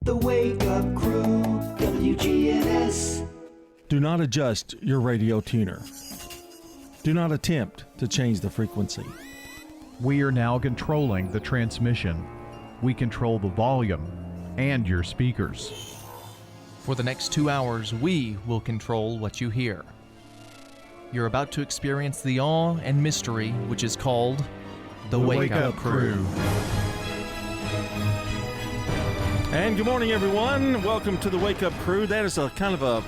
The Wake Up Crew, WGNS. Do not adjust your radio tuner. Do not attempt to change the frequency. We are now controlling the transmission. We control the volume and your speakers. For the next 2 hours, we will control what you hear. You're about to experience the awe and mystery which is called The Wake Up Crew. And good morning, everyone. Welcome to the Wake Up Crew. That is a kind of a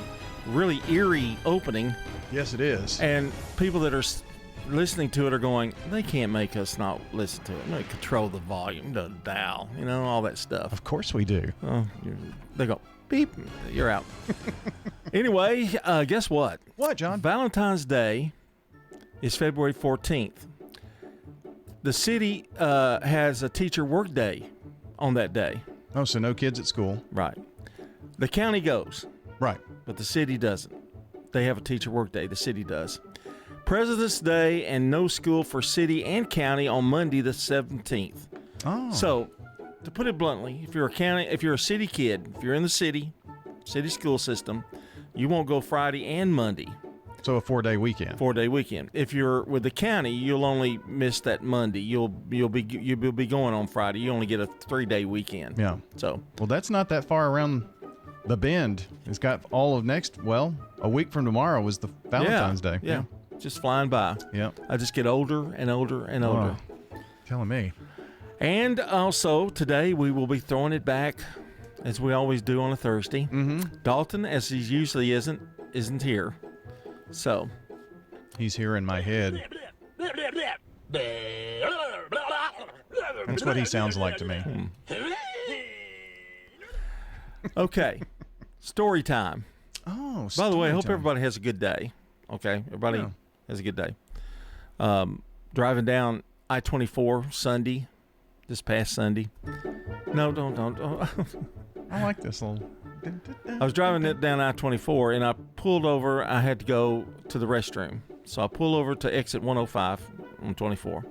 really eerie opening. Yes, it is. And people that are listening to it are going, they can't make us not listen to it. They control the volume, the dial, all that stuff. Of course we do. They go, beep, you're out. Anyway, guess what? What, John? Valentine's Day is February 14th. The city has a teacher work day on that day. Oh, so no kids at school. Right. The county goes. Right. But the city doesn't. They have a teacher work day. The city does. President's Day and no school for city and county on Monday the 17th. Oh. So, to put it bluntly, if you're a city kid, if you're in the city school system, you won't go Friday and Monday. So a 4-day weekend. 4-day weekend. If you're with the county, you'll only miss that Monday. You'll be going on Friday. You only get a 3-day weekend. Yeah. So. Well, that's not that far around the bend. It's got all of a week from tomorrow is the Valentine's Day. Yeah. Just flying by. Yeah. I just get older and older and older. Oh, telling me. And also today we will be throwing it back as we always do on a Thursday. Mm-hmm. Dalton, as he usually isn't here. So he's here in my head. That's what he sounds like to me. Okay. Story time. Oh, by the way, I hope time. everybody has a good day. Okay? Everybody has a good day. Driving down I-24 Sunday, this past Sunday. No, don't. I like this little... I was driving down I-24, and I pulled over. I had to go to the restroom. So I pull over to exit 105 on 24.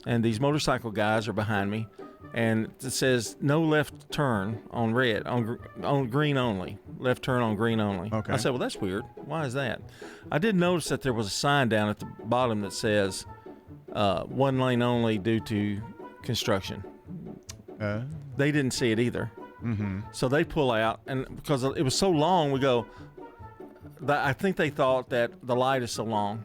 And these motorcycle guys are behind me. And it says, no left turn on red, on green only. Left turn on green only. Okay. I said, well, that's weird. Why is that? I did notice that there was a sign down at the bottom that says, 1 lane only due to construction. They didn't see it either. Mm-hmm. So they pull out, and because it was so long, we go, I think they thought that the light is so long,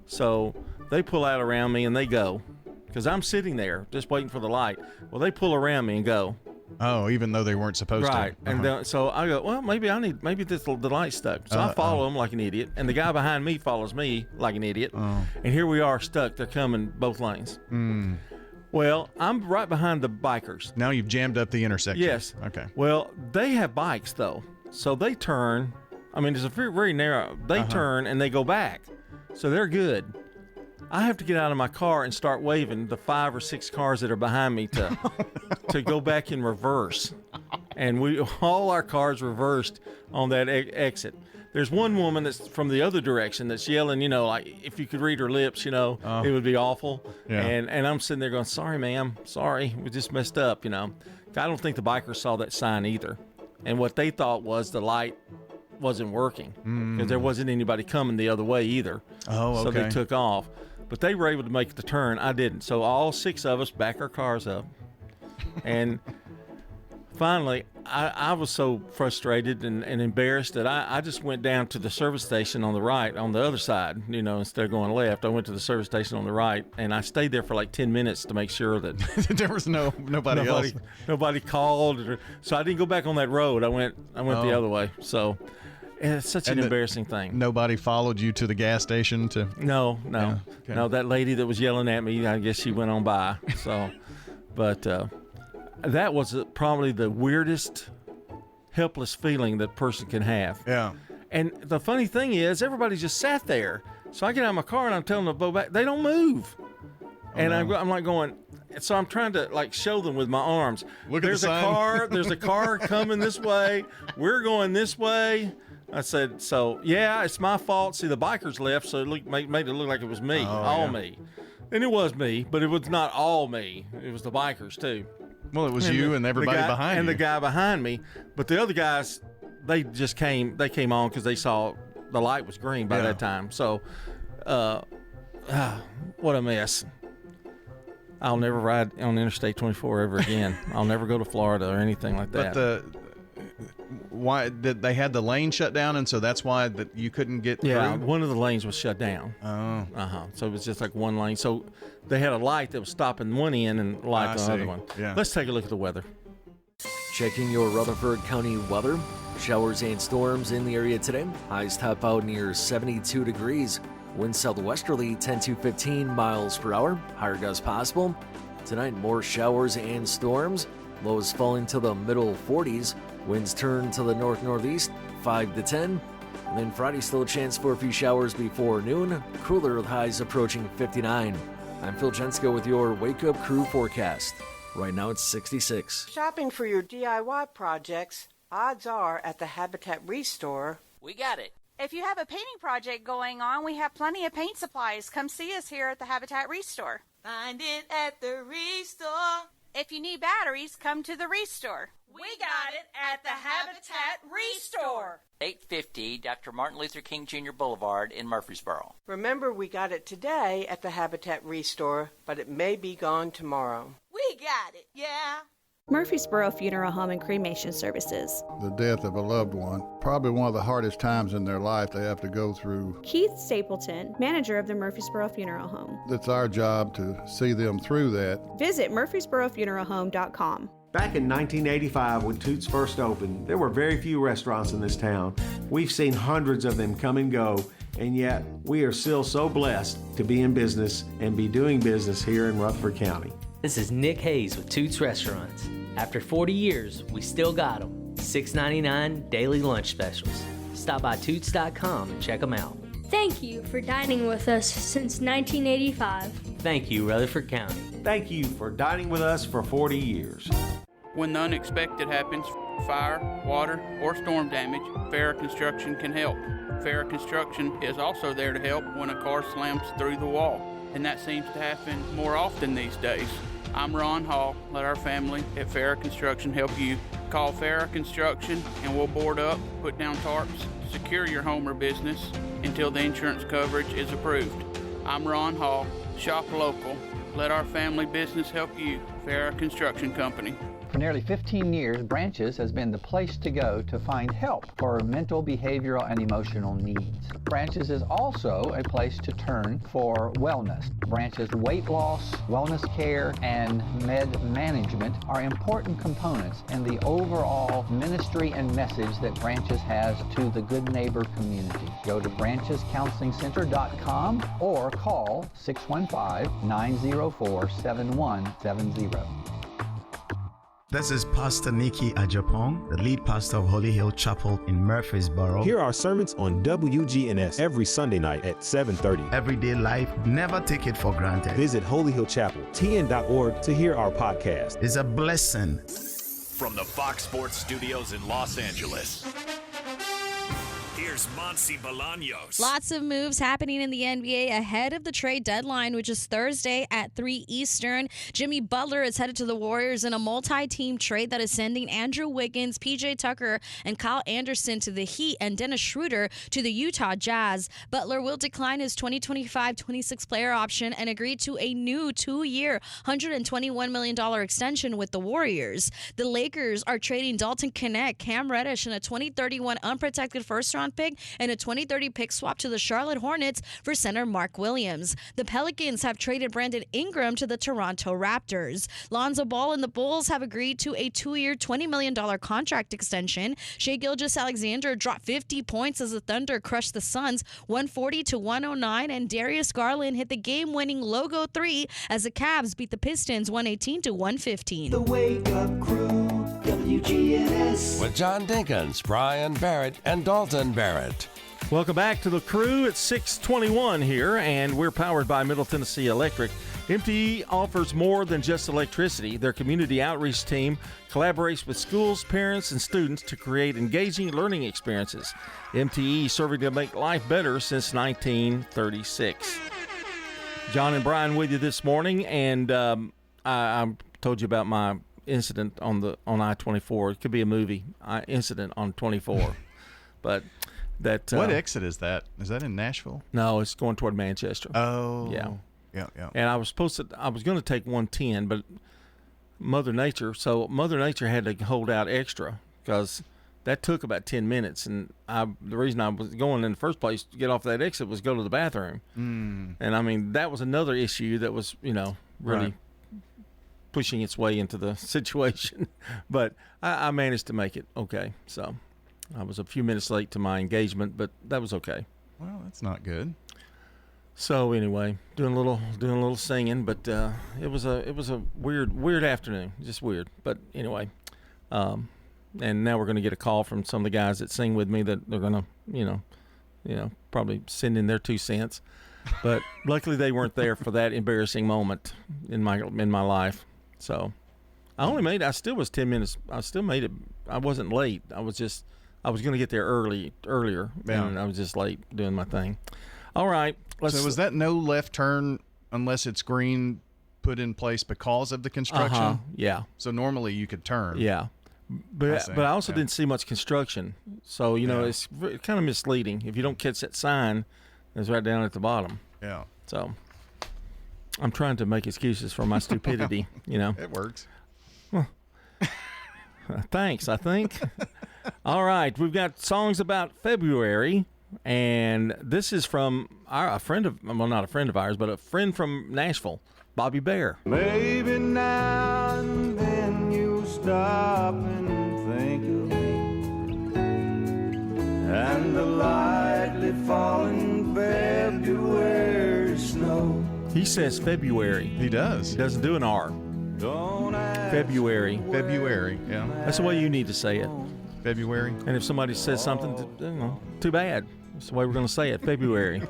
So they pull out around me and they go, because I'm sitting there just waiting for the light. Well, they pull around me and go. Oh, even though they weren't supposed to. Right. And then, so I go, well, maybe the light's stuck. So I follow them like an idiot, and the guy behind me follows me like an idiot. Oh. And here we are stuck. They're coming both lanes. Mm. Well, I'm right behind the bikers. Now you've jammed up the intersection. Yes. Okay. Well, they have bikes, though. So they turn. I mean, it's a very, very narrow. They turn, and they go back. So they're good. I have to get out of my car and start waving the 5 or 6 cars that are behind me to go back in reverse. And all our cars reversed on that exit. There's one woman that's from the other direction that's yelling, like if you could read her lips, it would be awful. Yeah. And I'm sitting there going, sorry, ma'am. Sorry. We just messed up, I don't think the bikers saw that sign either. And what they thought was the light wasn't working because there wasn't anybody coming the other way either. Oh, okay. So they took off. But they were able to make the turn. I didn't. So all 6 of us back our cars up. And finally, I was so frustrated and embarrassed that I just went down to the service station on the right, on the other side, instead of going left. I went to the service station on the right, and I stayed there for like 10 minutes to make sure that there was nobody else. Nobody called. So I didn't go back on that road. I went the other way. So it's such an embarrassing thing. Nobody followed you to the gas station to... No. Yeah, okay. No, that lady that was yelling at me, I guess she went on by. So, but that was probably the weirdest, helpless feeling that person can have. Yeah. And the funny thing is, everybody just sat there. So I get out of my car and I'm telling them to go back. They don't move. And no. I'm like going, so I'm trying to like show them with my arms. Look at the sign. There's a car coming this way. We're going this way. I said, so yeah, it's my fault. See, the bikers left, so it made it look like it was me, me. And it was me, but it was not all me. It was the bikers too. Well, it was you and everybody the guy, behind and you. the guy behind me. But the other guys, they came on because they saw the light was green by that time. So, what a mess. I'll never ride on Interstate 24 ever again. I'll never go to Florida or anything like that. But why did they had the lane shut down, and so that's why that you couldn't get through? one of the lanes was shut down. Oh. So it was just like one lane. So they had a light that was stopping one end and light the other one. Yeah. Let's take a look at the weather. Checking your Rutherford County weather. Showers and storms in the area today. Highs top out near 72 degrees. Winds southwesterly 10 to 15 miles per hour. Higher gusts possible. Tonight, more showers and storms. Lows falling to the middle 40s. Winds turn to the north-northeast 5 to 10. And then Friday, still a chance for a few showers before noon. Cooler with highs approaching 59. I'm Phil Jensko with your Wake Up Crew forecast. Right now it's 66. Shopping for your DIY projects, odds are at the Habitat Restore. We got it. If you have a painting project going on, we have plenty of paint supplies. Come see us here at the Habitat Restore. Find it at the Restore. If you need batteries, come to the Restore. We got it at the Habitat Restore. 850 Dr. Martin Luther King Jr. Boulevard in Murfreesboro. Remember, we got it today at the Habitat Restore, but it may be gone tomorrow. We got it, yeah. Murfreesboro Funeral Home and Cremation Services. The death of a loved one, probably one of the hardest times in their life they have to go through. Keith Stapleton, manager of the Murfreesboro Funeral Home. It's our job to see them through that. Visit murfreesborofuneralhome.com. Back in 1985, when Toots first opened, there were very few restaurants in this town. We've seen hundreds of them come and go, and yet we are still so blessed to be in business and be doing business here in Rutherford County. This is Nick Hayes with Toots Restaurants. After 40 years, we still got them. $6.99 daily lunch specials. Stop by Toots.com and check them out. Thank you for dining with us since 1985. Thank you, Rutherford County. Thank you for dining with us for 40 years. When the unexpected happens, fire, water, or storm damage, Farrah Construction can help. Farrah Construction is also there to help when a car slams through the wall, and that seems to happen more often these days. I'm Ron Hall. Let our family at Farrah Construction help you. Call Farrah Construction and we'll board up, put down tarps, secure your home or business until the insurance coverage is approved. I'm Ron Hall. Shop local. Let our family business help you. Farrah Construction Company. For nearly 15 years, Branches has been the place to go to find help for mental, behavioral, and emotional needs. Branches is also a place to turn for wellness. Branches weight loss, wellness care, and med management are important components in the overall ministry and message that Branches has to the Good Neighbor community. Go to branchescounselingcenter.com or call 615-904-7170. This is Pastor Nikki Ajapong, the lead pastor of Holy Hill Chapel in Murfreesboro. Hear our sermons on WGNS every Sunday night at 7:30. Everyday life, never take it for granted. Visit Holy Hill Chapel, tn.org to hear our podcast. It's a blessing. From the Fox Sports Studios in Los Angeles, here's Monsi Bolaños. Lots of moves happening in the NBA ahead of the trade deadline, which is Thursday at 3 Eastern. Jimmy Butler is headed to the Warriors in a multi-team trade that is sending Andrew Wiggins, PJ Tucker, and Kyle Anderson to the Heat and Dennis Schroeder to the Utah Jazz. Butler will decline his 2025-26 player option and agree to a new 2-year, $121 million extension with the Warriors. The Lakers are trading Dalton Knecht, Cam Reddish, and a 2031 unprotected first-round pick and a 2030 pick swap to the Charlotte Hornets for center Mark Williams. The Pelicans have traded Brandon Ingram to the Toronto Raptors. Lonzo Ball and the Bulls have agreed to a 2-year, $20 million contract extension. Shai Gilgeous-Alexander dropped 50 points as the Thunder crushed the Suns 140-109, and Darius Garland hit the game-winning logo 3 as the Cavs beat the Pistons 118-115. The Wake Up Crew, WGNS. With John Dinkins, Brian Barrett, and Dalton Barrett. Welcome back to the Crew. It's 6:21 here, and we're powered by Middle Tennessee Electric. MTE offers more than just electricity. Their community outreach team collaborates with schools, parents, and students to create engaging learning experiences. MTE serving to make life better since 1936. John and Brian with you this morning, and I told you about my incident on I-24. It could be a movie. Incident on 24, but that. What exit is that? Is that in Nashville? No, it's going toward Manchester. Oh, yeah. Yeah. And I was going to take 110, but Mother Nature had to hold out extra because that took about 10 minutes. And the reason I was going in the first place to get off that exit was go to the bathroom. And I mean, that was another issue that was, really Right. pushing its way into the situation. But I managed to make it okay. So I was a few minutes late to my engagement, but that was okay. Well, that's not good. So anyway, doing a little singing, but it was a weird afternoon, just weird. But anyway, and now we're going to get a call from some of the guys that sing with me that they're going to, probably send in their 2 cents. But luckily they weren't there for that embarrassing moment in my life. So I still was 10 minutes. I still made it. I wasn't late. I was going to get there earlier, and I was just late doing my thing. All right. So was that no left turn unless it's green put in place because of the construction? Yeah. So normally you could turn. Yeah. But I also didn't see much construction. So, it's kind of misleading. If you don't catch that sign, it's right down at the bottom. Yeah. So I'm trying to make excuses for my stupidity, It works. Well, thanks, I think. All right. We've got songs about February. And this is from not a friend of ours, but a friend from Nashville, Bobby Bear. Maybe now and then you stop and think of me, and the lightly falling February snow. He says February. He does. He doesn't do an R. February. Yeah. That's the way you need to say it. February. And if somebody says something, too bad. That's the way we're going to say it, February.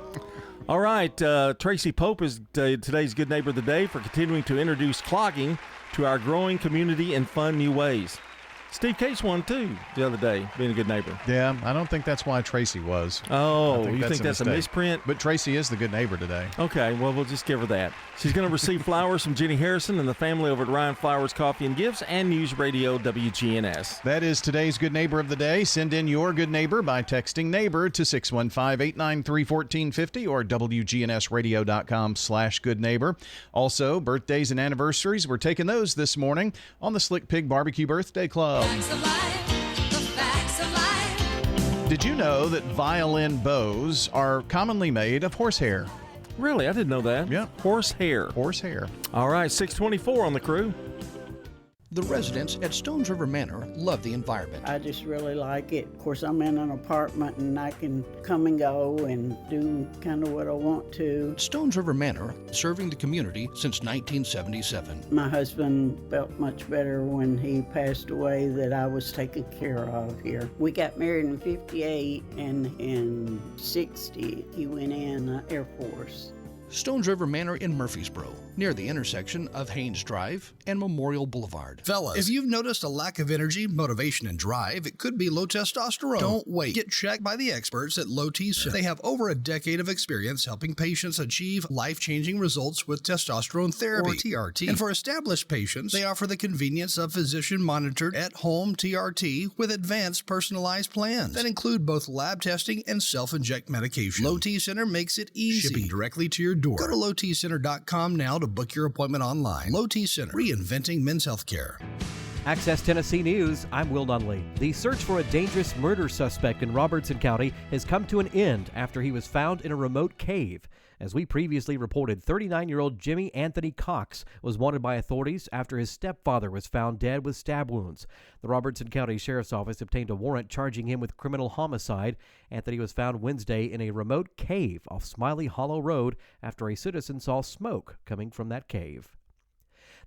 All right, Tracy Pope is today's Good Neighbor of the Day for continuing to introduce clogging to our growing community in fun new ways. Steve Case won, too, the other day, being a good neighbor. Yeah, I don't think that's why Tracy was. Oh, you think that's a misprint? But Tracy is the good neighbor today. Okay, well, we'll just give her that. She's going to receive flowers from Jenny Harrison and the family over at Ryan Flowers Coffee and Gifts and News Radio WGNS. That is today's Good Neighbor of the Day. Send in your good neighbor by texting neighbor to 615-893-1450 or WGNSradio.com/good neighbor. Also, birthdays and anniversaries, we're taking those this morning on the Slick Pig Barbecue Birthday Club. Did you know that violin bows are commonly made of horsehair? Really? I didn't know that. Yeah. Horsehair. Horsehair. All right, 624 on the crew. The residents at Stones River Manor love the environment. I just really like it. Of course, I'm in an apartment and I can come and go and do kind of what I want to. Stones River Manor, serving the community since 1977. My husband felt much better when he passed away that I was taken care of here. We got married in 58 and in 60 he went in Air Force. Stones River Manor in Murfreesboro, near the intersection of Haynes Drive and Memorial Boulevard. Fellas, if you've noticed a lack of energy, motivation, and drive, it could be low testosterone. Don't wait. Get checked by the experts at Low T Center. They have over a decade of experience helping patients achieve life-changing results with testosterone therapy, or TRT. And for established patients, they offer the convenience of physician-monitored at-home TRT with advanced personalized plans that include both lab testing and self-inject medication. Low T Center makes it easy, shipping directly to your door. Go to lowtcenter.com now to book your appointment online. Low T Center, reinventing men's health care. Access Tennessee News, I'm Will Nunley. The search for a dangerous murder suspect in Robertson County has come to an end after he was found in a remote cave. As we previously reported, 39-year-old Jimmy Anthony Cox was wanted by authorities after his stepfather was found dead with stab wounds. The Robertson County Sheriff's Office obtained a warrant charging him with criminal homicide. Anthony was found Wednesday in a remote cave off Smiley Hollow Road after a citizen saw smoke coming from that cave.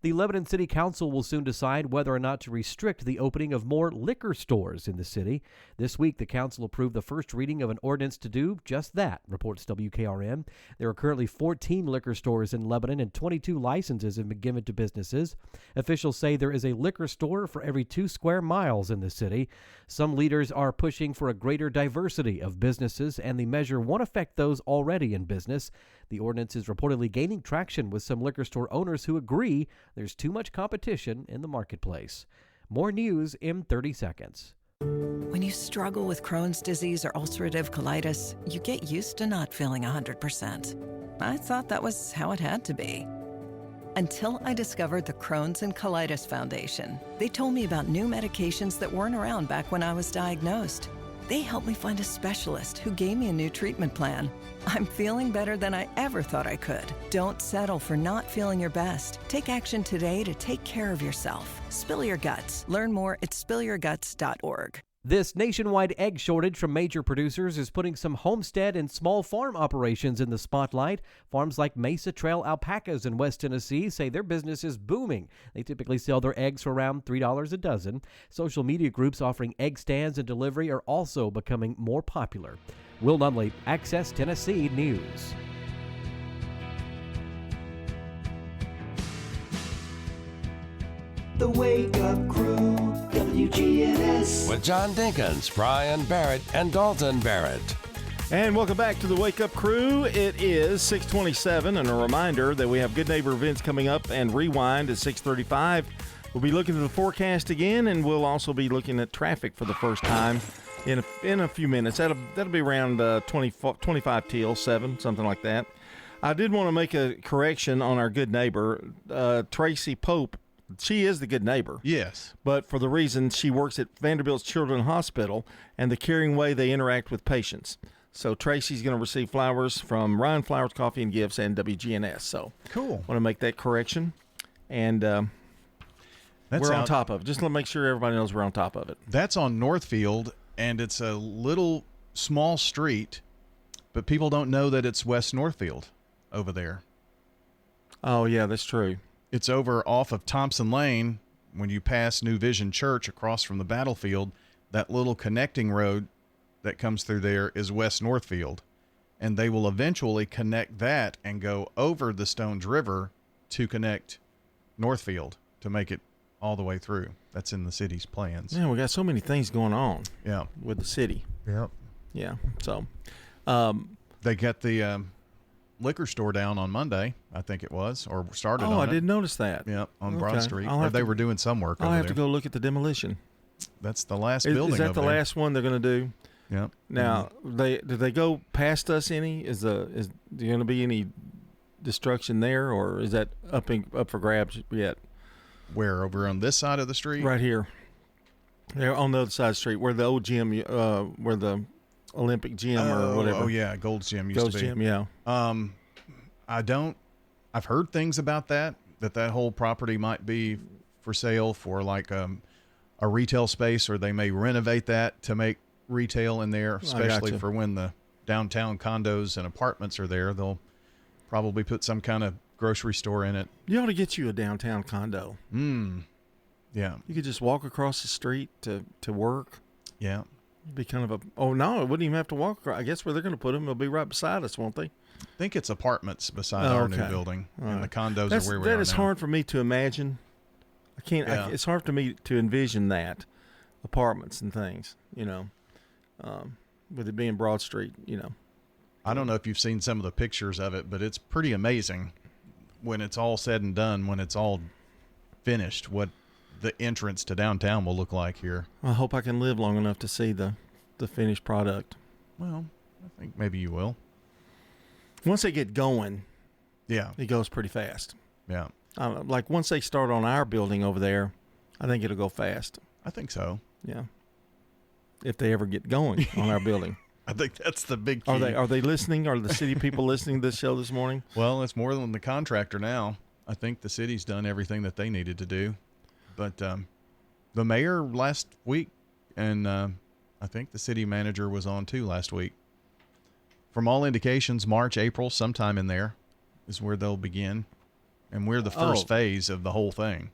The Lebanon City Council will soon decide whether or not to restrict the opening of more liquor stores in the city. This week, the council approved the first reading of an ordinance to do just that, reports WKRM. There are currently 14 liquor stores in Lebanon and 22 licenses have been given to businesses. Officials say there is a liquor store for every 2 square miles in the city. Some leaders are pushing for a greater diversity of businesses, and the measure won't affect those already in business. The ordinance is reportedly gaining traction with some liquor store owners who agree There's too much competition in the marketplace. More news in 30 seconds. When you struggle with Crohn's disease or ulcerative colitis, you get used to not feeling 100%. I thought that was how it had to be. Until I discovered the Crohn's and Colitis Foundation. They told me about new medications that weren't around back when I was diagnosed. They helped me find a specialist who gave me a new treatment plan. I'm feeling better than I ever thought I could. Don't settle for not feeling your best. Take action today to take care of yourself. Spill your guts. Learn more at spillyourguts.org. This nationwide egg shortage from major producers is putting some homestead and small farm operations in the spotlight. Farms like Mesa Trail Alpacas in West Tennessee say their business is booming. They typically sell their eggs for around $3 a dozen. Social media groups offering egg stands and delivery are also becoming more popular. Will Nunley, Access Tennessee News. The Wake Up Crew, WGNS. With John Dinkins, Brian Barrett, and Dalton Barrett. And welcome back to the Wake Up Crew. It is 6:27, and a reminder that we have Good Neighbor events coming up and Rewind at 6:35. We'll be looking at the forecast again, and we'll also be looking at traffic for the first time in a few minutes. That'll be around 25 till 7, something like that. I did want to make a correction on our Good Neighbor, Tracy Pope. She is the Good Neighbor. Yes. But for the reason she works at Vanderbilt's Children's Hospital and the caring way they interact with patients. So Tracy's going to receive flowers from Ryan Flowers Coffee and Gifts and WGNS. So cool. Want to make that correction. And we're on top of it. Just to make sure everybody knows we're on top of it. That's on Northfield, and it's a little small street, but people don't know that it's West Northfield over there. Oh, yeah, that's true. It's over off of Thompson Lane when you pass New Vision Church across from the battlefield. That little connecting road that comes through there is West Northfield, and they will eventually connect that and go over the Stones River to connect Northfield to make it all the way through. That's in the city's plans. Yeah, we got so many things going on. Yeah, with the city. Yep. Yeah. So they got the liquor store down on Monday, I think it was, or started on it. Oh, I didn't notice that. Yep, on Broad Okay. Street. Or they were doing some work over there. I'll have to go look at the demolition. That's the last building. Is that over the there. last one they're going to do? Yep. Now, did they go past us any? Is there going to be any destruction there, or is that up for grabs yet? Where, over on this side of the street? Right here. They're on the other side of the street where the old gym, where the Olympic gym or whatever. Oh, yeah, Gold's Gym used to be. Gold's Gym, yeah. I've heard things about that whole property might be for sale for like a retail space, or they may renovate that to make retail in there, especially for when the downtown condos and apartments are there. They'll probably put some kind of grocery store in it. You ought to get you a downtown condo. Yeah. You could just walk across the street to work. Yeah. It'd be kind of a, oh no, it wouldn't even have to walk. I guess where they're going to put them, they'll be right beside us, won't they? I think it's apartments beside our new building, and the condos are where we are That is now. hard for me to imagine. I can't. Yeah. It's hard for me to envision that apartments and things. With it being Broad Street. I don't know if you've seen some of the pictures of it, but it's pretty amazing when it's all said and done. When it's all finished, what the entrance to downtown will look like here. I hope I can live long enough to see the finished product. Well, I think maybe you will. Once they get going, yeah, it goes pretty fast. Yeah. Like once they start on our building over there, I think it'll go fast. I think so. Yeah. If they ever get going on our building. I think that's the big key. Are they listening? Are the city people listening to this show this morning? Well, it's more than the contractor now. I think the city's done everything that they needed to do. But the mayor last week, and I think the city manager was on too last week. From all indications, March, April, sometime in there is where they'll begin. And we're the first phase of the whole thing.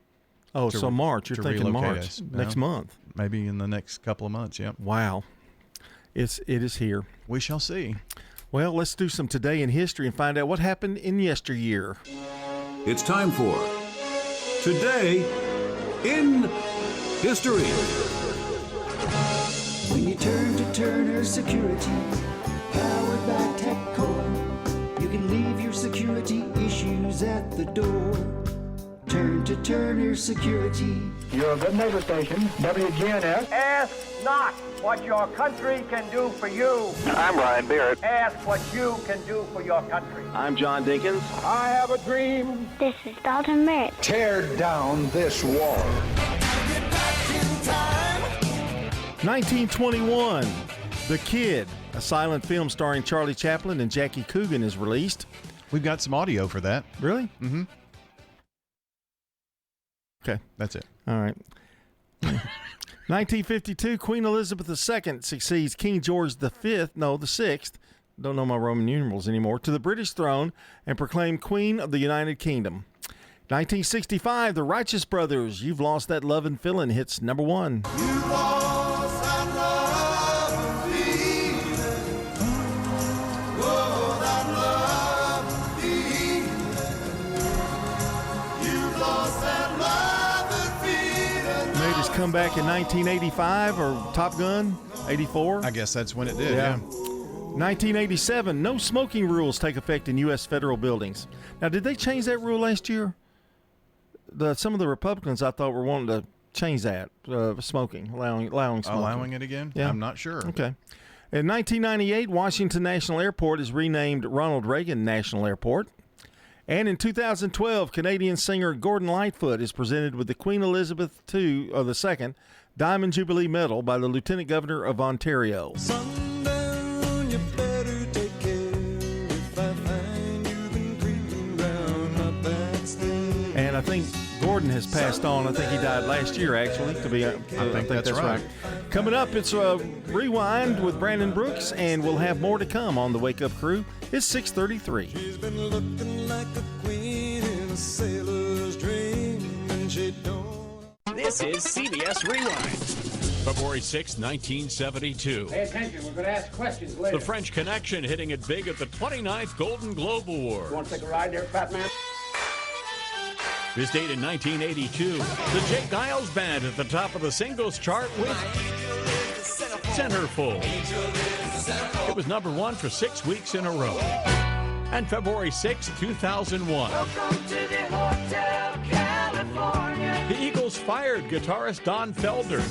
Oh, so March. You're thinking March. Next month. Maybe in the next couple of months, yep. Wow. It is here. We shall see. Well, let's do some Today in History and find out what happened in yesteryear. It's time for Today in History. When you turn to Turner Security, powered by TechCore, you can leave your security issues at the door. Turn to Turner Security. Your good neighbor station, WGNS. Ask not what your country can do for you. I'm Ryan Barrett. Ask what you can do for your country. I'm John Dinkins. I have a dream. This is Dalton Merritt. Tear down this wall. 1921, The Kid, a silent film starring Charlie Chaplin and Jackie Coogan, is released. We've got some audio for that. Really? Mm-hmm. Okay. That's it. All right. 1952, Queen Elizabeth II succeeds King George the Sixth, don't know my Roman numerals anymore, to the British throne and proclaimed Queen of the United Kingdom. 1965, The Righteous Brothers, You've Lost That Love and Feeling, hits number 1. Come back in 1985 or Top Gun 84. I guess that's when it did. Yeah. 1987, no smoking rules take effect in U.S. federal buildings. Now, did they change that rule last year? Some of the Republicans I thought were wanting to change that smoking, allowing smoking. Allowing it again? Yeah. I'm not sure. Okay. In 1998, Washington National Airport is renamed Ronald Reagan National Airport. And in 2012, Canadian singer Gordon Lightfoot is presented with the Queen Elizabeth II Diamond Jubilee Medal by the Lieutenant Governor of Ontario. Sundown, you better take care if I find you've been creeping round my backstage. And I think Gordon has passed on. I think he died last year, actually. I think that's right. Coming up, it's a Rewind with Brandon Brooks, and we'll have more to come on the Wake Up Crew. It's 6:33. She's been looking like a queen in a sailor's dream, and she don't. This is CBS Rewind. February 6, 1972. Pay attention, we're going to ask questions later. The French Connection hitting it big at the 29th Golden Globe Awards. You want to take a ride there, fat man? This date in 1982, the Jake Giles Band at the top of the singles chart with Centerfold. It was number 1 for 6 weeks in a row. And February 6, 2001. Welcome to the Hotel California. The Eagles fired guitarist Don Felder.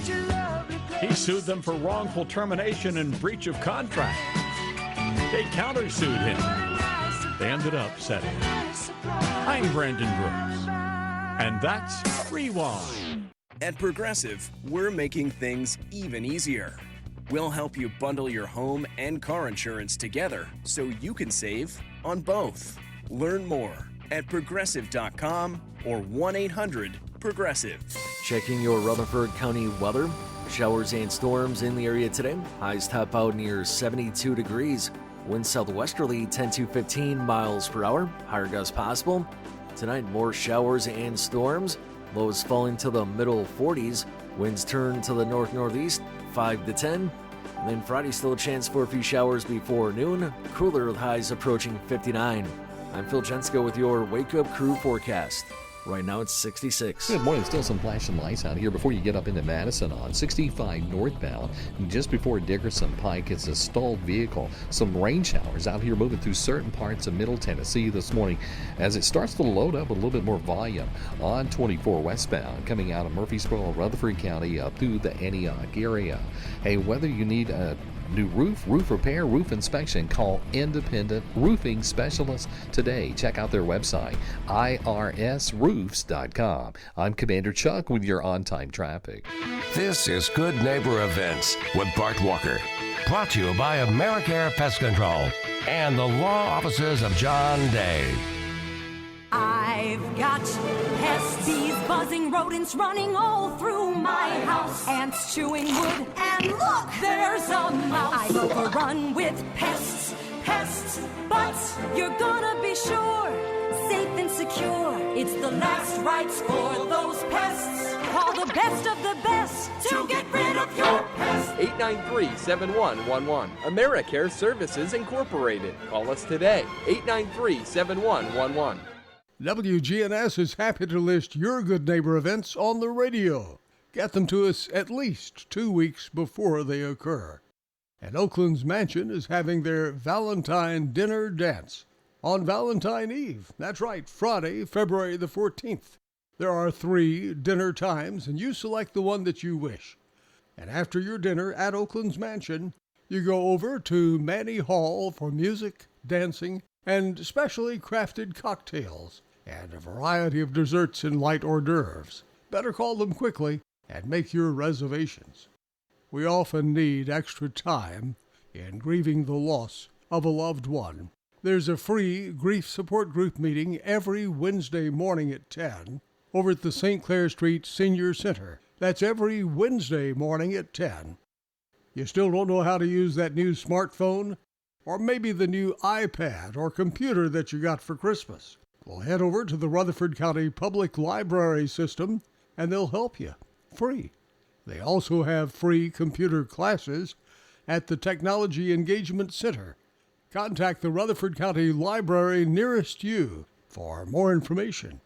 He sued them for wrongful termination and breach of contract. They countersued him. They ended up settling. I'm Brandon Brooks. And that's Rewind. At Progressive, we're making things even easier. We'll help you bundle your home and car insurance together so you can save on both. Learn more at progressive.com or 1-800-PROGRESSIVE. Checking your Rutherford County weather. Showers and storms in the area today. Highs top out near 72 degrees. Winds southwesterly 10 to 15 miles per hour. Higher gusts possible. Tonight, more showers and storms. Lows falling to the middle 40s. Winds turn to the north-northeast 5 to 10. And then Friday, still a chance for a few showers before noon. Cooler with highs approaching 59. I'm Phil Jensko with your Wake Up Crew forecast. Right now it's 66. Good morning. Still some flashing lights out here before you get up into Madison on 65 northbound. Just before Dickerson Pike, it's a stalled vehicle. Some rain showers out here moving through certain parts of Middle Tennessee this morning as it starts to load up with a little bit more volume on 24 westbound coming out of Murfreesboro, Rutherford County up through the Antioch area. Hey, whether you need a new roof repair, roof inspection, call Independent Roofing Specialists today. Check out their website, irsroofs.com. I'm Commander Chuck with your on-time traffic. This is Good Neighbor Events with Bart Walker. Brought to you by AmeriCare Pest Control and the law offices of John Day. I've got pests, bees, buzzing, rodents running all through my house. Ants chewing wood, and look, there's a mouse. I'm overrun with pests, but you're gonna be sure, safe and secure. It's the last rites for those pests. Call the best of the best to get rid of your pests. 893-7111. AmeriCare Services Incorporated. Call us today. 893-7111. WGNS is happy to list your Good Neighbor events on the radio. Get them to us at least 2 weeks before they occur. And Oakland's Mansion is having their Valentine Dinner Dance on Valentine Eve. That's right, Friday, February the 14th. There are 3 dinner times, and you select the one that you wish. And after your dinner at Oakland's Mansion, you go over to Manny Hall for music, dancing, and specially crafted cocktails, and a variety of desserts and light hors d'oeuvres. Better call them quickly and make your reservations. We often need extra time in grieving the loss of a loved one. There's a free grief support group meeting every Wednesday morning at 10 over at the St. Clair Street Senior Center. That's every Wednesday morning at 10. You still don't know how to use that new smartphone? Or maybe the new iPad or computer that you got for Christmas? Well, head over to the Rutherford County Public Library System and they'll help you, free. They also have free computer classes at the Technology Engagement Center. Contact the Rutherford County Library nearest you for more information.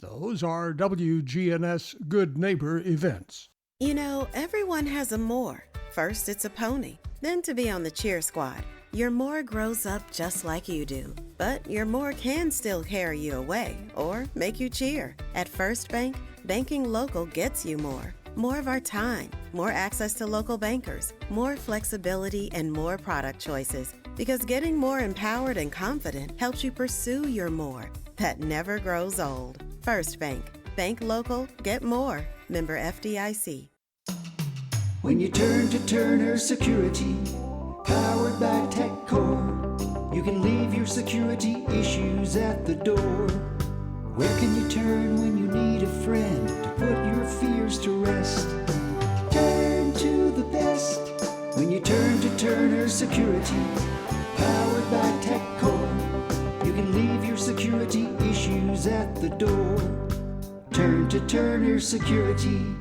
Those are WGNS Good Neighbor events. You know, everyone has a more. First, it's a pony, then to be on the cheer squad. Your more grows up just like you do, but your more can still carry you away or make you cheer. At First Bank, banking local gets you more. More of our time, more access to local bankers, more flexibility, and more product choices. Because getting more empowered and confident helps you pursue your more that never grows old. First Bank. Bank local, get more. Member FDIC. When you turn to Turner Security, powered by TechCore, you can leave your security issues at the door. Where can you turn when you need a friend to put your fears to rest? Turn to the best when you turn to Turner Security, powered by TechCore. You can leave your security issues at the door. Turn to Turner Security.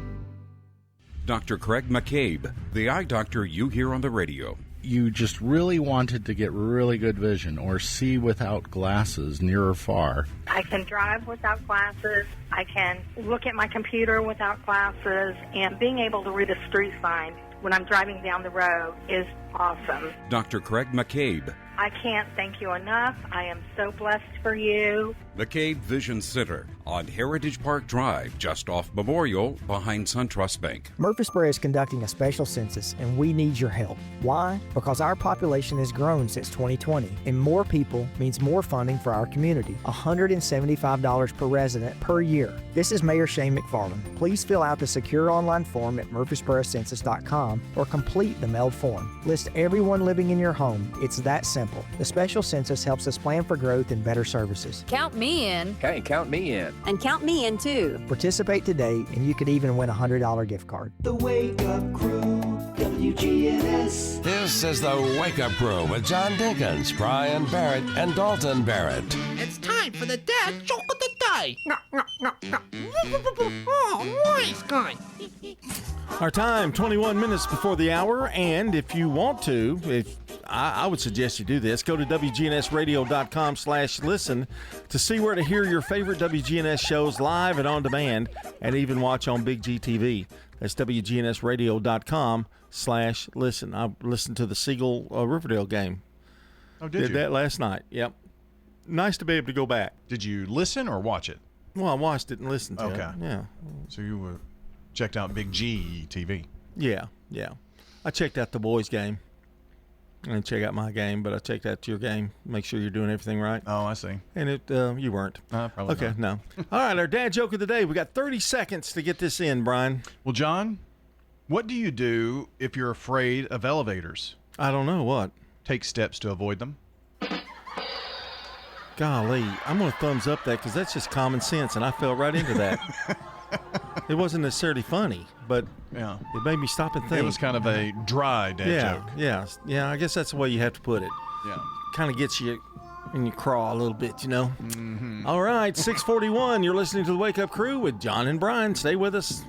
Dr. Craig McCabe, the eye doctor you hear on the radio. You just really wanted to get really good vision or see without glasses near or far. I can drive without glasses. I can look at my computer without glasses. And being able to read a street sign when I'm driving down the road is awesome. Dr. Craig McCabe. I can't thank you enough. I am so blessed for you. McCabe Vision Center on Heritage Park Drive, just off Memorial, behind SunTrust Bank. Murfreesboro is conducting a special census, and we need your help. Why? Because our population has grown since 2020, and more people means more funding for our community. $175 per resident per year. This is Mayor Shane McFarland. Please fill out the secure online form at murfreesborocensus.com or complete the mailed form. List everyone living in your home. It's that simple. The special census helps us plan for growth and better services. Count me in. Hey, count me in. And count me in too. Participate today, and you could even win a $100 gift card. The Wake Up Crew, WGNS. This is the Wake Up Crew with John Dinkins, Brian Barrett, and Dalton Barrett. It's time for the dad joke of the day. Oh, nice guy. Our time, 21 minutes before the hour, and if you want to, I would suggest you do this. Go to WGNSradio.com/listen to see where to hear your favorite WGNS shows live and on demand, and even watch on Big GTV. That's WGNSradio.com/listen. I listened to the Siegel Riverdale game. Oh, did you? Did that last night. Yep. Nice to be able to go back. Did you listen or watch it? Well, I watched it and listened to it. Okay. Yeah. So you checked out Big G TV. Yeah. I checked out the boys' game. I didn't check out my game, but I checked out your game. Make sure you're doing everything right. Oh, I see. And you weren't. Probably okay, not. No. All right, our dad joke of the day. We got 30 seconds to get this in, Brian. Well, John, what do you do if you're afraid of elevators? I don't know. What? Take steps to avoid them. Golly, I'm going to thumbs up that because that's just common sense, and I fell right into that. It wasn't necessarily funny, but yeah, it made me stop and think. It was kind of a dry dad joke. Yeah. I guess that's the way you have to put it. Yeah. Kind of gets you in your craw a little bit, you know. Mm-hmm. All right, 6:41. You're listening to the Wake Up Crew with John and Brian. Stay with us.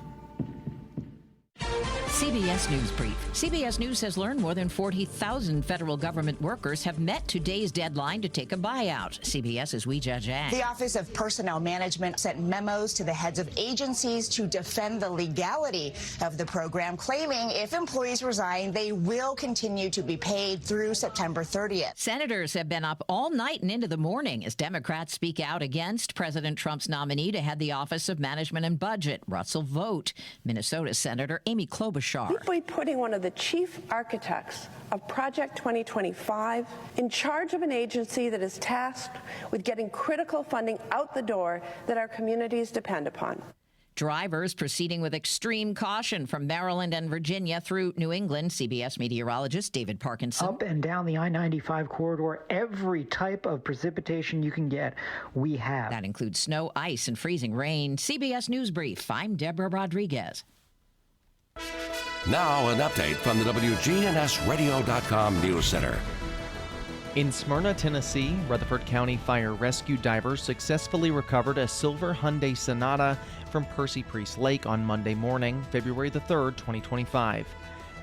CBS News Brief. CBS News has learned more than 40,000 federal government workers have met today's deadline to take a buyout. CBS's Weijia Zhang. The Office of Personnel Management sent memos to the heads of agencies to defend the legality of the program, claiming if employees resign, they will continue to be paid through September 30th. Senators have been up all night and into the morning as Democrats speak out against President Trump's nominee to head the Office of Management and Budget, Russell Vought. Minnesota Senator Amy Klobuchar. We'd be putting one of the chief architects of Project 2025 in charge of an agency that is tasked with getting critical funding out the door that our communities depend upon. Drivers proceeding with extreme caution from Maryland and Virginia through New England. CBS meteorologist David Parkinson. Up and down the I-95 corridor, every type of precipitation you can get, we have. That includes snow, ice, and freezing rain. CBS News Brief. I'm Deborah Rodriguez. Now an update from the WGNSradio.com News Center. In Smyrna, Tennessee, Rutherford County fire rescue divers successfully recovered a silver Hyundai Sonata from Percy Priest Lake on Monday morning, February the 3rd, 2025.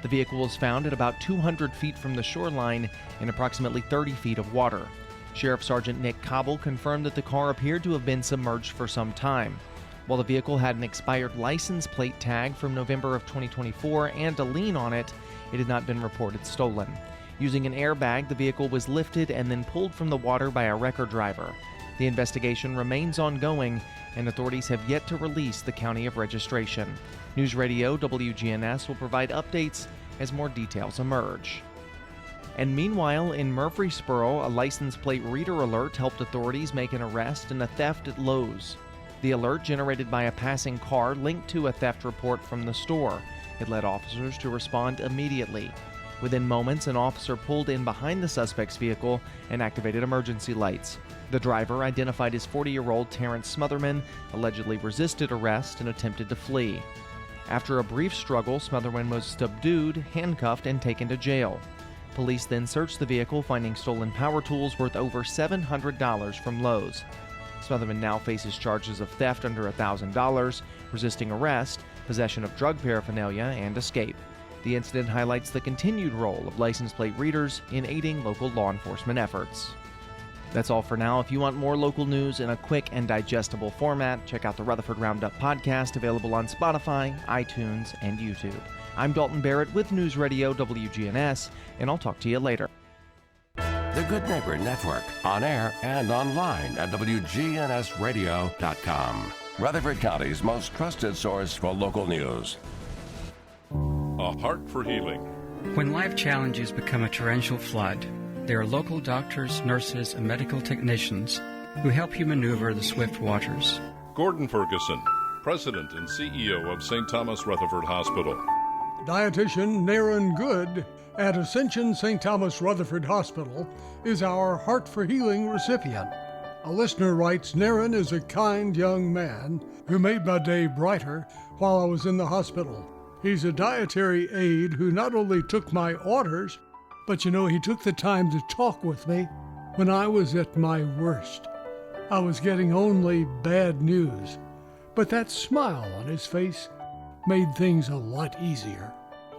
The vehicle was found at about 200 feet from the shoreline in approximately 30 feet of water. Sheriff Sergeant Nick Cobble confirmed that the car appeared to have been submerged for some time. While the vehicle had an expired license plate tag from November of 2024 and a lien on it, it had not been reported stolen. Using an airbag, the vehicle was lifted and then pulled from the water by a wrecker driver. The investigation remains ongoing, and authorities have yet to release the county of registration. News Radio WGNS will provide updates as more details emerge. And meanwhile, in Murfreesboro, a license plate reader alert helped authorities make an arrest in a theft at Lowe's. The alert, generated by a passing car, linked to a theft report from the store. It led officers to respond immediately. Within moments, an officer pulled in behind the suspect's vehicle and activated emergency lights. The driver, identified as 40-year-old Terrence Smotherman, allegedly resisted arrest and attempted to flee. After a brief struggle, Smotherman was subdued, handcuffed, and taken to jail. Police then searched the vehicle, finding stolen power tools worth over $700 from Lowe's. Smotherman now faces charges of theft under $1,000, resisting arrest, possession of drug paraphernalia, and escape. The incident highlights the continued role of license plate readers in aiding local law enforcement efforts. That's all for now. If you want more local news in a quick and digestible format, check out the Rutherford Roundup podcast, available on Spotify, iTunes, and YouTube. I'm Dalton Barrett with News Radio WGNS, and I'll talk to you later. The Good Neighbor Network, on air and online at WGNSradio.com. Rutherford County's most trusted source for local news. A Heart for Healing. When life challenges become a torrential flood, there are local doctors, nurses, and medical technicians who help you maneuver the swift waters. Gordon Ferguson, President and CEO of St. Thomas Rutherford Hospital. Dietitian Naren Good at Ascension St. Thomas Rutherford Hospital is our Heart for Healing recipient. A listener writes, Naren is a kind young man who made my day brighter while I was in the hospital. He's a dietary aide who not only took my orders, but he took the time to talk with me when I was at my worst. I was getting only bad news, but that smile on his face made things a lot easier.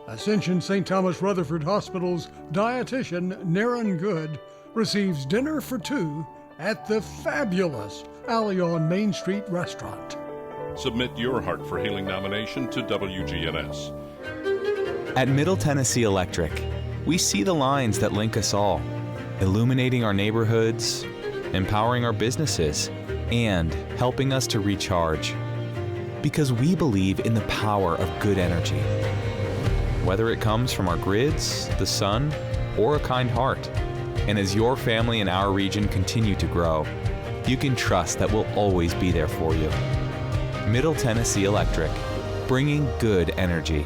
Ascension St. Thomas Rutherford Hospital's dietitian, Naren Good, receives dinner for two at the fabulous Alley on Main Street restaurant. Submit your Heart for Healing nomination to WGNS. At Middle Tennessee Electric, we see the lines that link us all, illuminating our neighborhoods, empowering our businesses, and helping us to recharge. Because we believe in the power of good energy. Whether it comes from our grids, the sun, or a kind heart. And as your family and our region continue to grow, you can trust that we'll always be there for you. Middle Tennessee Electric, bringing good energy.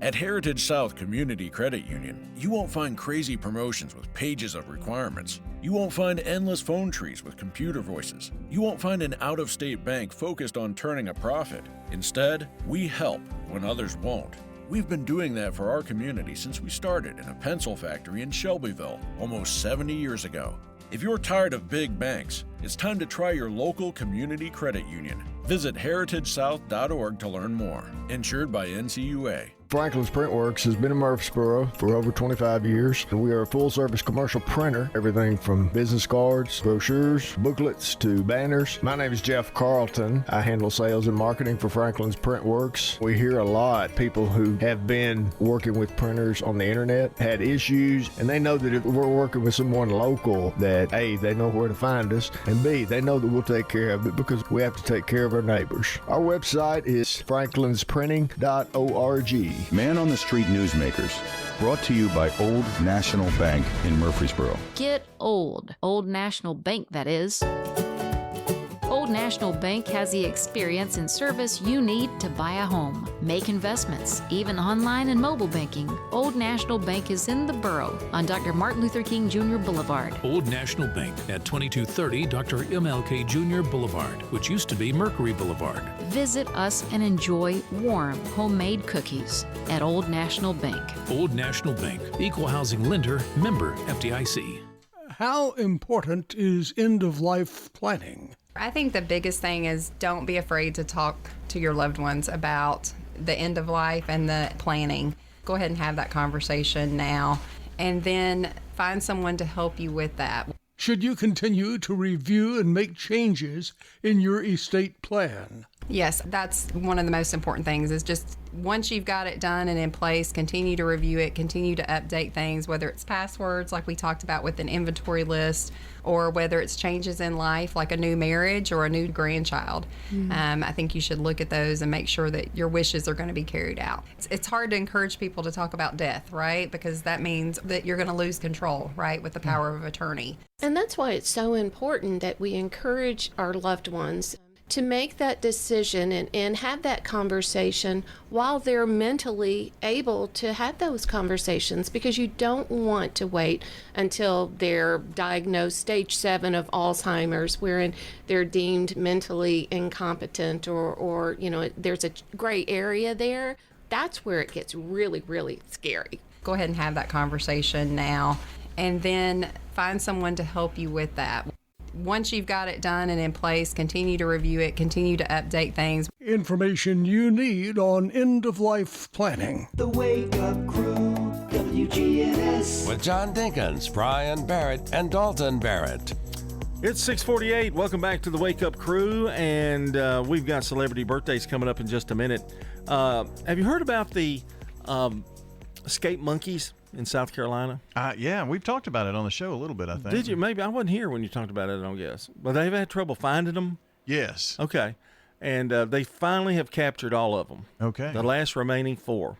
At Heritage South Community Credit Union, you won't find crazy promotions with pages of requirements. You won't find endless phone trees with computer voices. You won't find an out-of-state bank focused on turning a profit. Instead, we help when others won't. We've been doing that for our community since we started in a pencil factory in Shelbyville almost 70 years ago. If you're tired of big banks, it's time to try your local community credit union. Visit heritagesouth.org to learn more. Insured by NCUA. Franklin's Printworks has been in Murfreesboro for over 25 years. We are a full-service commercial printer, everything from business cards, brochures, booklets to banners. My name is Jeff Carlton. I handle sales and marketing for Franklin's Printworks. We hear a lot people who have been working with printers on the internet, had issues, and they know that if we're working with someone local, that A, they know where to find us, and B, they know that we'll take care of it because we have to take care of our neighbors. Our website is franklinsprinting.org. Man on the Street Newsmakers, brought to you by Old National Bank in Murfreesboro. Get old. Old National Bank, that is. Old National Bank has the experience and service you need to buy a home, make investments, even online and mobile banking. Old National Bank is in the borough on Dr. Martin Luther King Jr. Boulevard. Old National Bank at 2230 Dr. MLK Jr. Boulevard, which used to be Mercury Boulevard. Visit us and enjoy warm, homemade cookies at Old National Bank. Old National Bank, equal housing lender, member FDIC. How important is end-of-life planning? I think the biggest thing is don't be afraid to talk to your loved ones about the end of life and the planning. Go ahead and have that conversation now, and then find someone to help you with that. Should you continue to review and make changes in your estate plan? Yes, that's one of the most important things is just once you've got it done and in place, continue to review it, continue to update things, whether it's passwords like we talked about with an inventory list, or whether it's changes in life like a new marriage or a new grandchild. I think you should look at those and make sure that your wishes are going to be carried out. It's hard to encourage people to talk about death, right? Because that means that you're going to lose control, right, with the power of attorney. And that's why it's so important that we encourage our loved ones to make that decision and have that conversation while they're mentally able to have those conversations, because you don't want to wait until they're diagnosed stage 7 of Alzheimer's, wherein they're deemed mentally incompetent or there's a gray area there. That's where it gets really, really scary. Go ahead and have that conversation now, and then find someone to help you with that. Once you've got it done and in place, continue to review it, continue to update things. Information you need on end-of-life planning. The Wake Up Crew, WGNS. With John Dinkins, Brian Barrett, and Dalton Barrett. It's 6:48. Welcome back to the Wake Up Crew, and we've got celebrity birthdays coming up in just a minute. Have you heard about the escape monkeys in South Carolina? Yeah, we've talked about it on the show a little bit, I think. Did you? Maybe I wasn't here when you talked about it, I don't guess. But they've had trouble finding them? Yes. Okay. And they finally have captured all of them. Okay. The last remaining 4.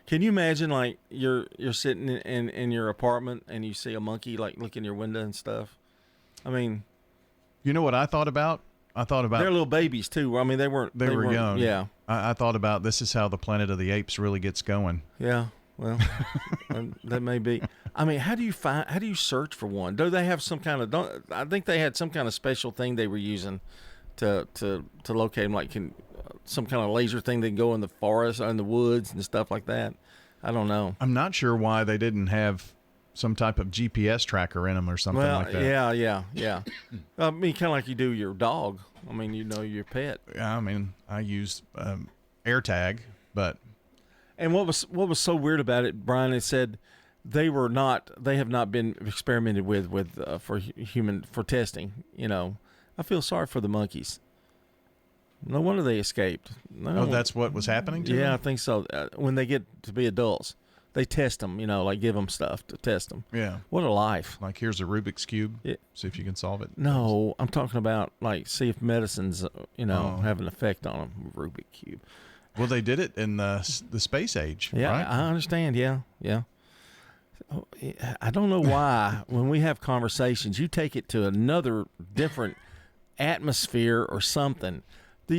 Can you imagine, like, you're sitting in your apartment and you see a monkey, like, look in your window and stuff? I mean... You know what I thought about? They're little babies, too. I mean, they were young. Yeah. I thought about this is how the Planet of the Apes really gets going. Yeah. Well, that may be. I mean, how do you search for one? Do they have some kind of? I think they had some kind of special thing they were using to locate them, like some kind of laser thing that can go in the forest or in the woods and stuff like that. I don't know. I'm not sure why they didn't have some type of GPS tracker in them or something like that. Yeah. I mean, kind of like you do your dog. I mean, your pet. Yeah, I mean, I use AirTag, but. And what was so weird about it, Brian? It said they have not been experimented with for testing. I feel sorry for the monkeys. No wonder they escaped. That's what was happening to them? Yeah, I think so. When they get to be adults, they test them. Like give them stuff to test them. Yeah. What a life! Like here's a Rubik's cube. See if you can solve it. No, I'm talking about like see if medicines have an effect on them. Rubik's cube. Well, they did it in the space age, yeah, right? I understand, yeah. I don't know why when we have conversations, you take it to another different atmosphere or something.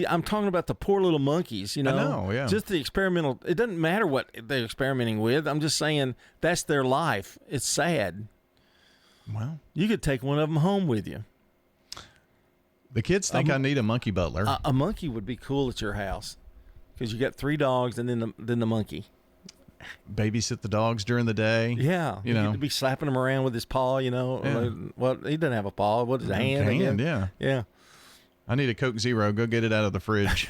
I'm talking about the poor little monkeys, I know, yeah. Just the experimental. It doesn't matter what they're experimenting with. I'm just saying that's their life. It's sad. Well, you could take one of them home with you. The kids think I need a monkey butler. A monkey would be cool at your house. Because you got 3 dogs and then the monkey. Babysit the dogs during the day. Yeah. You'd be slapping them around with his paw, Yeah. Well, he doesn't have a paw. What is it, a hand? Yeah. Yeah. I need a Coke Zero. Go get it out of the fridge.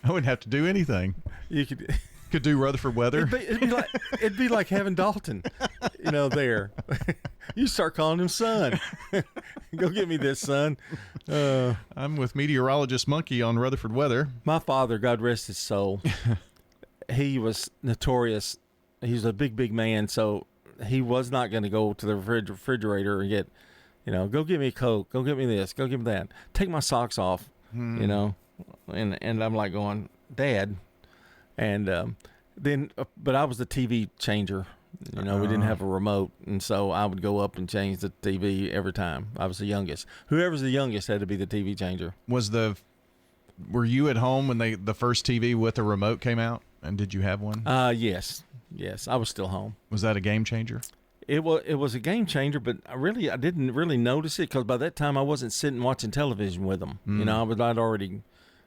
I wouldn't have to do anything. You could. Could do Rutherford weather. It'd be like having Dalton, there. You start calling him son. Go get me this, son. I'm with meteorologist Monkey on Rutherford weather. My father, God rest his soul, he was notorious. He was a big, big man, so he was not going to go to the refrigerator and get, go get me a Coke, go get me this, go get me that. Take my socks off, and I'm like going, Dad. And but I was the TV changer. We didn't have a remote, and so I would go up and change the TV every time. I was the youngest. Whoever's the youngest had to be the TV changer. Were you at home when the first TV with a remote came out? And did you have one? Yes, I was still home. Was that a game changer? It was a game changer, but I didn't really notice it because by that time I wasn't sitting watching television with them. I'd already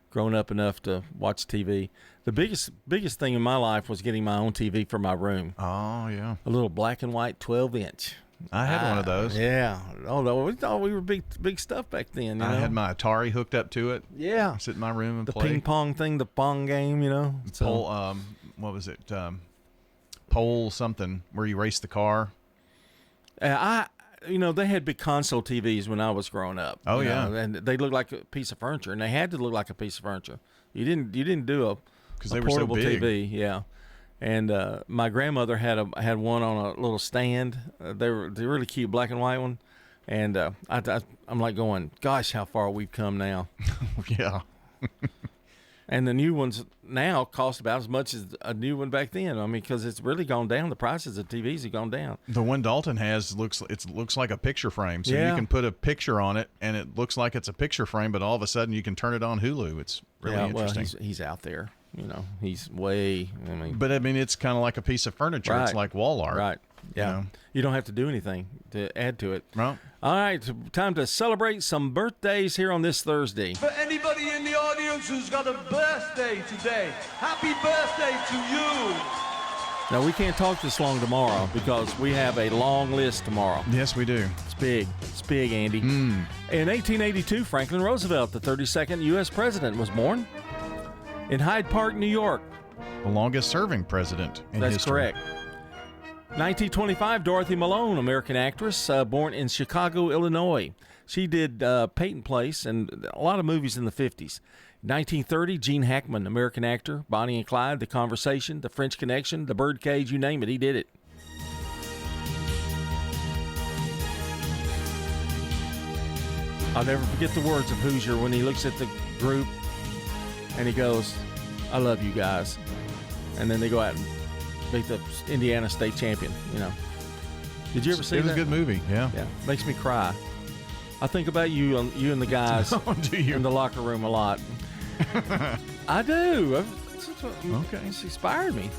grown up enough to watch TV. The biggest thing in my life was getting my own TV for my room. Oh, yeah. A little black and white 12-inch. I had one of those. Yeah. Oh, we thought we were big stuff back then. I had my Atari hooked up to it. Yeah. Sit in my room and the play. The ping pong thing, the pong game, Pole, what was it? Pole something where you race the car. They had big console TVs when I was growing up. Oh, yeah. And they looked like a piece of furniture, and they had to look like a piece of furniture. You didn't do a portable TV, yeah. And my grandmother had one on a little stand. They're really cute, black and white one. And I'm like going, gosh, how far we've come now. Yeah. And the new ones now cost about as much as a new one back then. Because it's really gone down. The prices of TVs have gone down. The one Dalton has looks like a picture frame. So you can put a picture on it, and it looks like it's a picture frame, but all of a sudden you can turn it on Hulu. It's really interesting. Well, he's out there. He's way. But it's kind of like a piece of furniture. Right. It's like wall art. Right. Yeah. You don't have to do anything to add to it. Right. All right. Time to celebrate some birthdays here on this Thursday. For anybody in the audience who's got a birthday today, happy birthday to you. Now, we can't talk this long tomorrow because we have a long list tomorrow. Yes, we do. It's big. It's big, Andy. In 1882, Franklin Roosevelt, the 32nd U.S. president, was born in Hyde Park, New York. The longest serving president in history. That's correct. 1925, Dorothy Malone, American actress, born in Chicago, Illinois. She did Peyton Place and a lot of movies in the 50s. 1930, Gene Hackman, American actor, Bonnie and Clyde, The Conversation, The French Connection, The Birdcage, you name it, he did it. I'll never forget the words of Hoosier when he looks at the group and he goes, I love you guys. And then they go out and beat the Indiana State champion, Did you ever see that? It was a good movie, yeah. Yeah, makes me cry. I think about you and the guys in the locker room a lot. I do. Okay. It's inspired me.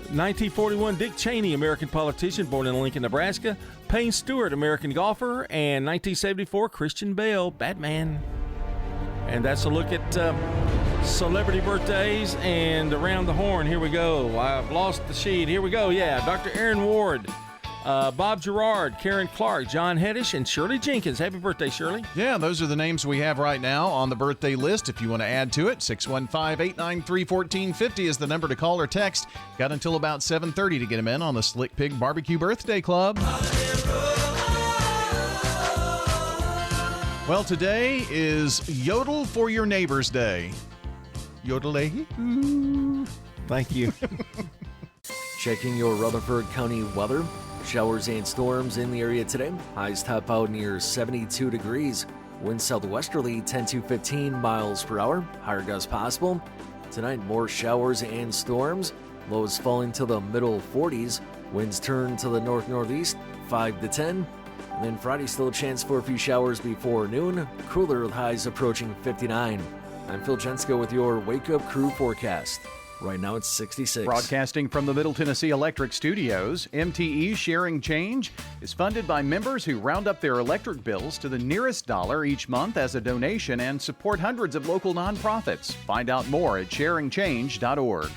1941, Dick Cheney, American politician, born in Lincoln, Nebraska. Payne Stewart, American golfer. And 1974, Christian Bale, Batman. And that's a look at celebrity birthdays and around the horn. Here we go. I've lost the sheet. Here we go. Yeah, Dr. Aaron Ward, Bob Gerard, Karen Clark, John Heddish, and Shirley Jenkins. Happy birthday, Shirley. Yeah, those are the names we have right now on the birthday list. If you want to add to it, 615-893-1450 is the number to call or text. Got until about 7:30 to get them in on the Slick Pig Barbecue Birthday Club. Well, today is Yodel for Your Neighbors Day. Yodel-ay. Thank you. Checking your Rutherford County weather. Showers and storms in the area today. Highs top out near 72 degrees. Winds southwesterly 10 to 15 miles per hour. Higher gusts possible. Tonight, more showers and storms. Lows falling to the middle 40s. Winds turn to the north-northeast 5 to 10. And then Friday, still a chance for a few showers before noon. Cooler with highs approaching 59. I'm Phil Jensko with your Wake Up Crew forecast. Right now it's 66. Broadcasting from the Middle Tennessee Electric Studios, MTE Sharing Change is funded by members who round up their electric bills to the nearest dollar each month as a donation and support hundreds of local nonprofits. Find out more at sharingchange.org.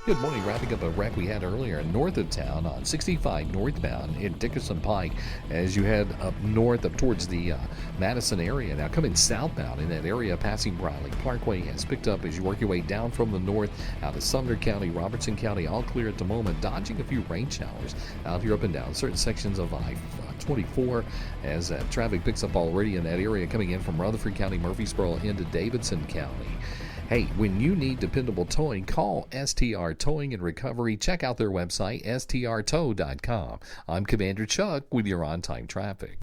Good morning. Wrapping up a wreck we had earlier north of town on 65 northbound in Dickerson Pike as you head up north up towards the Madison area. Now coming southbound in that area, passing Briley Parkway has picked up as you work your way down from the north out of Sumner County, Robertson County, all clear at the moment, dodging a few rain showers out here up and down certain sections of I-24 as traffic picks up already in that area coming in from Rutherford County, Murfreesboro into Davidson County. Hey, when you need dependable towing, call STR Towing and Recovery. Check out their website, strtow.com. I'm Commander Chuck with your on-time traffic.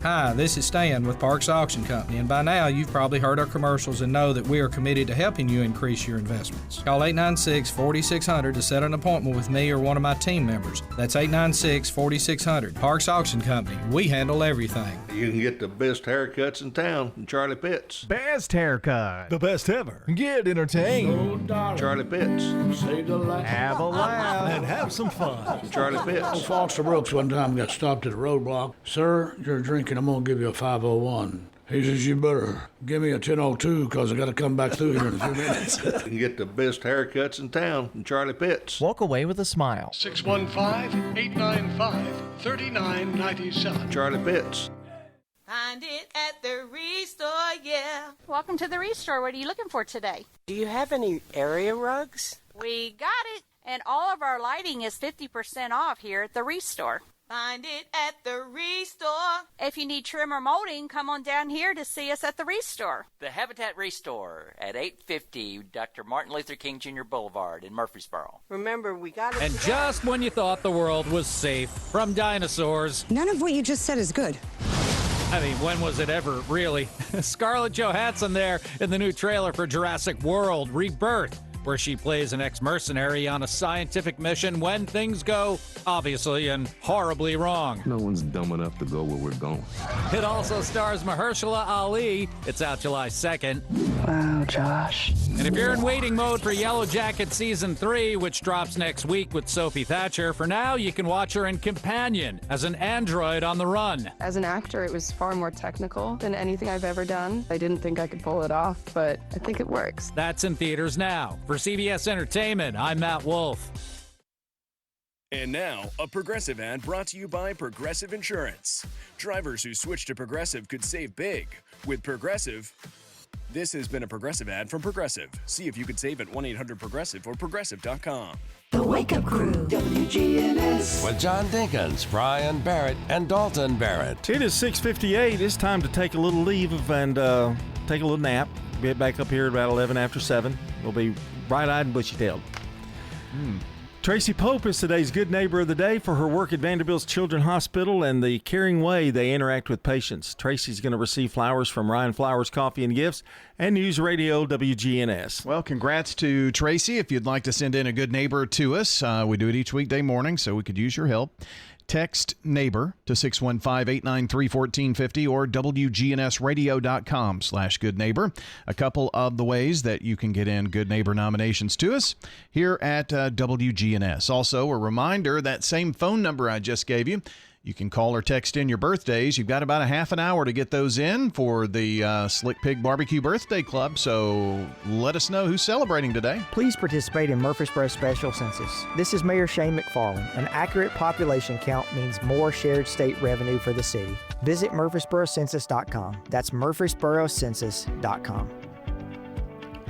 Hi, this is Stan with Parks Auction Company, and by now you've probably heard our commercials and know that we are committed to helping you increase your investments. Call 896-4600 to set an appointment with me or one of my team members. That's 896-4600. Parks Auction Company. We handle everything. You can get the best haircuts in town from Charlie Pitts. Best haircut. The best ever. Get entertained. Charlie Pitts. Have a laugh. And have some fun. Charlie Pitts. Old Foster Brooks one time got stopped at a roadblock. Sir, you're drinking. I'm going to give you a 501. He says, you better give me a 1002 because I got to come back through here in a few minutes. You can get the best haircuts in town from Charlie Pitts. Walk away with a smile. 615-895-3997. Charlie Pitts. Find it at the Restore, yeah. Welcome to the Restore. What are you looking for today? Do you have any area rugs? We got it. And all of our lighting is 50% off here at the Restore. Find it at the Restore. If you need trim or molding, come on down here to see us at the Restore. The Habitat Restore at 850 Dr. Martin Luther King Jr. Boulevard in Murfreesboro. Remember, we got it. And just when you thought the world was safe from dinosaurs. None of what you just said is good. I mean, when was it ever, really? Scarlett Johansson there in the new trailer for Jurassic World Rebirth, where she plays an ex-mercenary on a scientific mission when things go, obviously, and horribly wrong. No one's dumb enough to go where we're going. It also stars Mahershala Ali. It's out July 2nd. Wow, Josh. And if you're in waiting mode for Yellow Jacket Season 3, which drops next week with Sophie Thatcher, for now you can watch her in Companion as an android on the run. As an actor, it was far more technical than anything I've ever done. I didn't think I could pull it off, but I think it works. That's in theaters now. For CBS Entertainment, I'm Matt Wolf. And now, a Progressive ad brought to you by Progressive Insurance. Drivers who switch to Progressive could save big. With Progressive, this has been a Progressive ad from Progressive. See if you could save at 1-800-PROGRESSIVE or Progressive.com. The Wake Up Crew, WGNS. With John Dinkins, Brian Barrett, and Dalton Barrett. It is 6:58. It's time to take a little leave and take a little nap. Get back up here at about 11 after 7. We'll be bright-eyed and bushy-tailed. Tracy Pope is today's Good Neighbor of the Day for her work at Vanderbilt's Children's Hospital and the caring way they interact with patients. Tracy's going to receive flowers from Ryan Flowers Coffee and Gifts and News Radio WGNS. Well, congrats to Tracy. If you'd like to send in a good neighbor to us, we do it each weekday morning, so we could use your help. Text NEIGHBOR to 615-893-1450 or WGNSradio.com/goodneighbor. A couple of the ways that you can get in good neighbor nominations to us here at WGNS. Also, a reminder, that same phone number I just gave you, you can call or text in your birthdays. You've got about a half an hour to get those in for the Slick Pig Barbecue Birthday Club, so let us know who's celebrating today. Please participate in Murfreesboro Special Census. This is Mayor Shane McFarland. An accurate population count means more shared state revenue for the city. Visit MurfreesboroCensus.com. That's MurfreesboroCensus.com.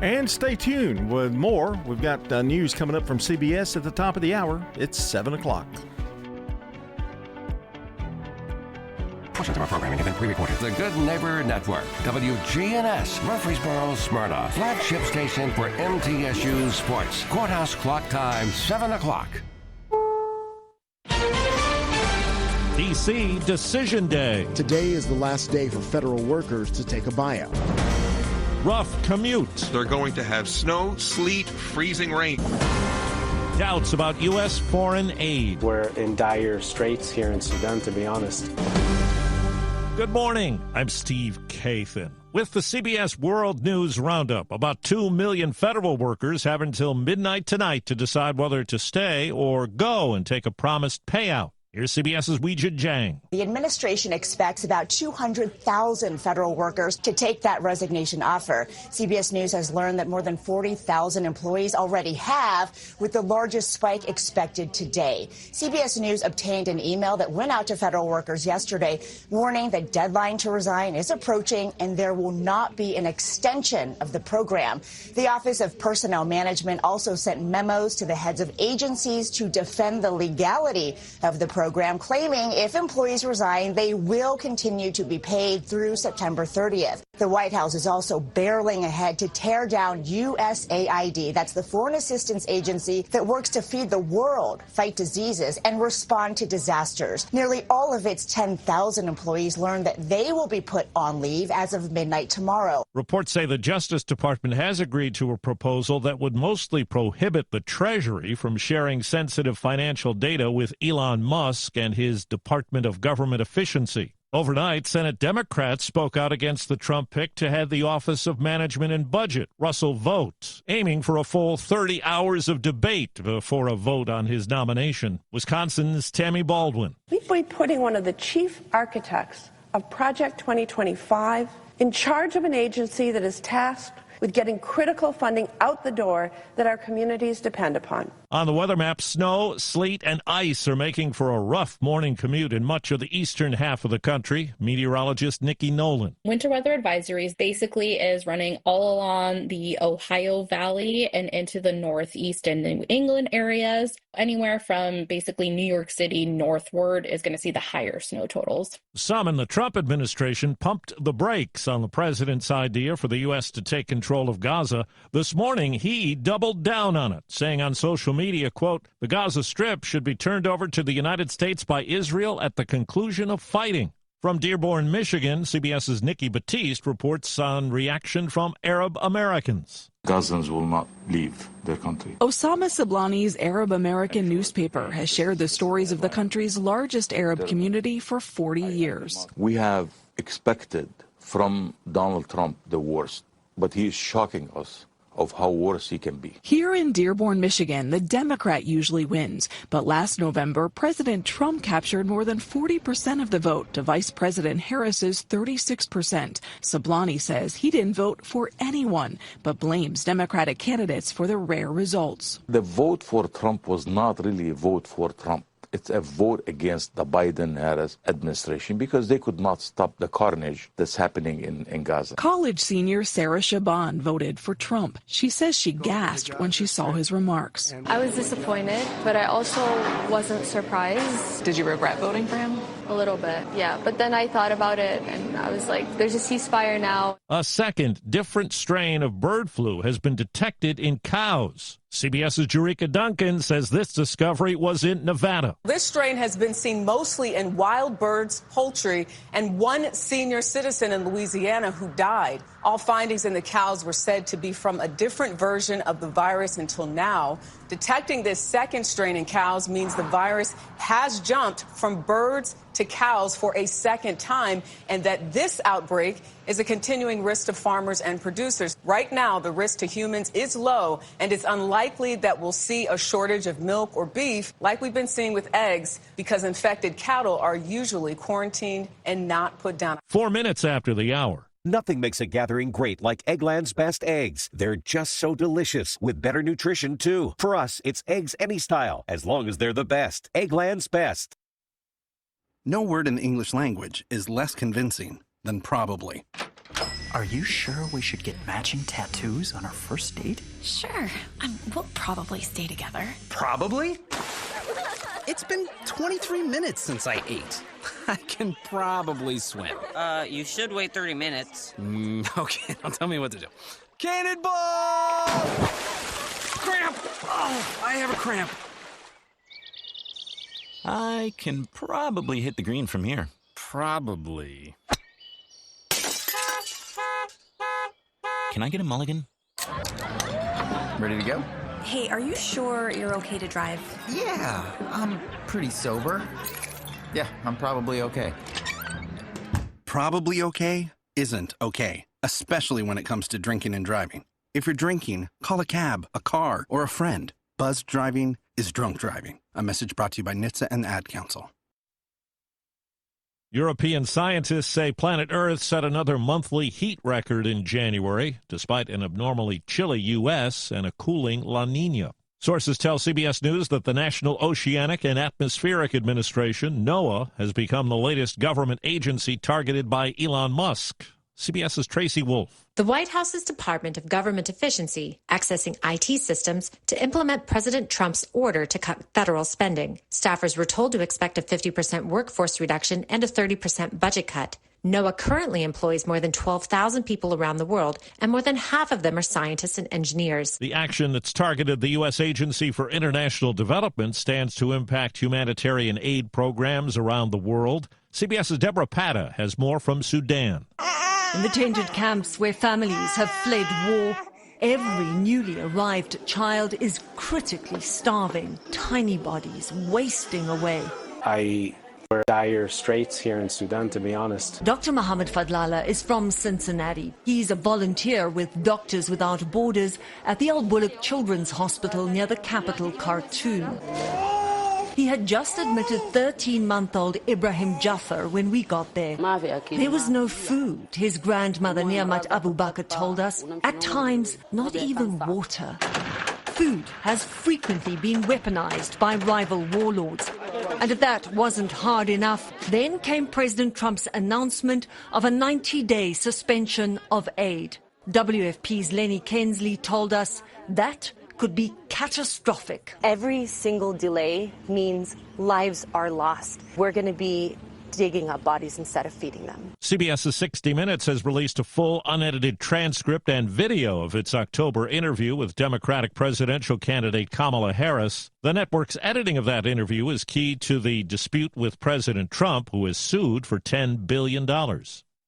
And stay tuned with more. We've got news coming up from CBS at the top of the hour. It's 7 o'clock. Portions of our programming have been pre-recorded. The Good Neighbor Network, WGNS, Murfreesboro, Smyrna, flagship station for MTSU Sports. Courthouse clock time, 7 o'clock. D.C. Decision Day. Today is the last day for federal workers to take a buyout. Rough commute. They're going to have snow, sleet, freezing rain. Doubts about U.S. foreign aid. We're in dire straits here in Sudan, to be honest. Good morning. I'm Steve Kathan with the CBS World News Roundup. About 2 million federal workers have until midnight tonight to decide whether to stay or go and take a promised payout. Here's CBS's Weijia Jiang. The administration expects about 200,000 federal workers to take that resignation offer. CBS News has learned that more than 40,000 employees already have, with the largest spike expected today. CBS News obtained an email that went out to federal workers yesterday, warning the deadline to resign is approaching and there will not be an extension of the program. The Office of Personnel Management also sent memos to the heads of agencies to defend the legality of the program, claiming if employees resign, they will continue to be paid through September 30th. The White House is also barreling ahead to tear down USAID. That's the Foreign Assistance Agency that works to feed the world, fight diseases, and respond to disasters. Nearly all of its 10,000 employees learned that they will be put on leave as of midnight tomorrow. Reports say the Justice Department has agreed to a proposal that would mostly prohibit the Treasury from sharing sensitive financial data with Elon Musk and his Department of Government Efficiency. Overnight, Senate Democrats spoke out against the Trump pick to head the Office of Management and Budget, Russell Vought, aiming for a full 30 hours of debate before a vote on his nomination. Wisconsin's Tammy Baldwin. We'd be putting one of the chief architects of Project 2025 in charge of an agency that is tasked with getting critical funding out the door that our communities depend upon. On the weather map, snow, sleet, and ice are making for a rough morning commute in much of the eastern half of the country. Meteorologist Nikki Nolan. Winter weather advisories basically is running all along the Ohio Valley and into the Northeast and New England areas. Anywhere from basically New York City northward is going to see the higher snow totals. Some in the Trump administration pumped the brakes on the president's idea for the U.S. to take control of Gaza. This morning, he doubled down on it, saying on social media, quote, "The Gaza Strip should be turned over to the United States by Israel at the conclusion of fighting." From Dearborn, Michigan, CBS's Nikki Batiste reports on reaction from Arab Americans. Gazans will not leave their country. Osama Sablani's Arab American newspaper has shared the stories of the country's largest Arab community for 40 years. We have expected from Donald Trump the worst, but he is shocking us of how worse he can be. Here in Dearborn, Michigan, the Democrat usually wins. But last November, President Trump captured more than 40% of the vote to Vice President Harris's 36%. Sablani says he didn't vote for anyone, but blames Democratic candidates for the rare results. The vote for Trump was not really a vote for Trump. It's a vote against the Biden-Harris administration because they could not stop the carnage that's happening in Gaza. College senior Sarah Shaban voted for Trump. She says she gasped when she saw his remarks. I was disappointed, but I also wasn't surprised. Did you regret voting for him? A little bit, yeah. But then I thought about it, and I was like, there's a ceasefire now. A second, different strain of bird flu has been detected in cows. CBS's Jerika Duncan says this discovery was in Nevada. This strain has been seen mostly in wild birds, poultry, and one senior citizen in Louisiana who died. All findings in the cows were said to be from a different version of the virus until now. Detecting this second strain in cows means the virus has jumped from birds to cows for a second time, and that this outbreak is a continuing risk to farmers and producers. Right now, the risk to humans is low, and it's unlikely that we'll see a shortage of milk or beef like we've been seeing with eggs, because infected cattle are usually quarantined and not put down. 4 minutes after the hour. Nothing makes a gathering great like Eggland's Best Eggs. They're just so delicious, with better nutrition, too. For us, it's eggs any style, as long as they're the best. Eggland's Best. No word in the English language is less convincing than probably. Are you sure we should get matching tattoos on our first date? Sure. We'll probably stay together. Probably? It's been 23 minutes since I ate. I can probably swim. You should wait 30 minutes. Okay, now tell me what to do. Cannonball! Cramp! Oh, I have a cramp. I can probably hit the green from here. Probably. Can I get a mulligan? Ready to go? Hey, are you sure you're okay to drive? Yeah, I'm pretty sober. Yeah, I'm probably okay. Probably okay isn't okay, especially when it comes to drinking and driving. If you're drinking, call a cab, a car, or a friend. Buzzed driving is drunk driving. A message brought to you by NHTSA and the Ad Council. European scientists say planet Earth set another monthly heat record in January, despite an abnormally chilly U.S. and a cooling La Nina. Sources tell CBS News that the National Oceanic and Atmospheric Administration, NOAA, has become the latest government agency targeted by Elon Musk. CBS's Tracy Wolf. The White House's Department of Government Efficiency accessing IT systems to implement President Trump's order to cut federal spending. Staffers were told to expect a 50% workforce reduction and a 30% budget cut. NOAA currently employs more than 12,000 people around the world, and more than half of them are scientists and engineers. The action that's targeted the U.S. Agency for International Development stands to impact humanitarian aid programs around the world. CBS's Deborah Patta has more from Sudan. In the tainted camps where families have fled war, every newly arrived child is critically starving, tiny bodies wasting away. We're in dire straits here in Sudan, to be honest. Dr. Mohammed Fadlala is from Cincinnati. He's a volunteer with Doctors Without Borders at the Al Bullock Children's Hospital near the capital, Khartoum. He had just admitted 13-month-old Ibrahim Jafar when we got there. There was no food, his grandmother Niamat Abu Bakr told us. At times, not even water. Food has frequently been weaponized by rival warlords. And if that wasn't hard enough, then came President Trump's announcement of a 90-day suspension of aid. WFP's Lenny Kensley told us that could be catastrophic. Every single delay means lives are lost. We're going to be digging up bodies instead of feeding them. CBS's 60 Minutes has released a full unedited transcript and video of its October interview with Democratic presidential candidate Kamala Harris. The network's editing of that interview is key to the dispute with President Trump, who is sued for $10 billion.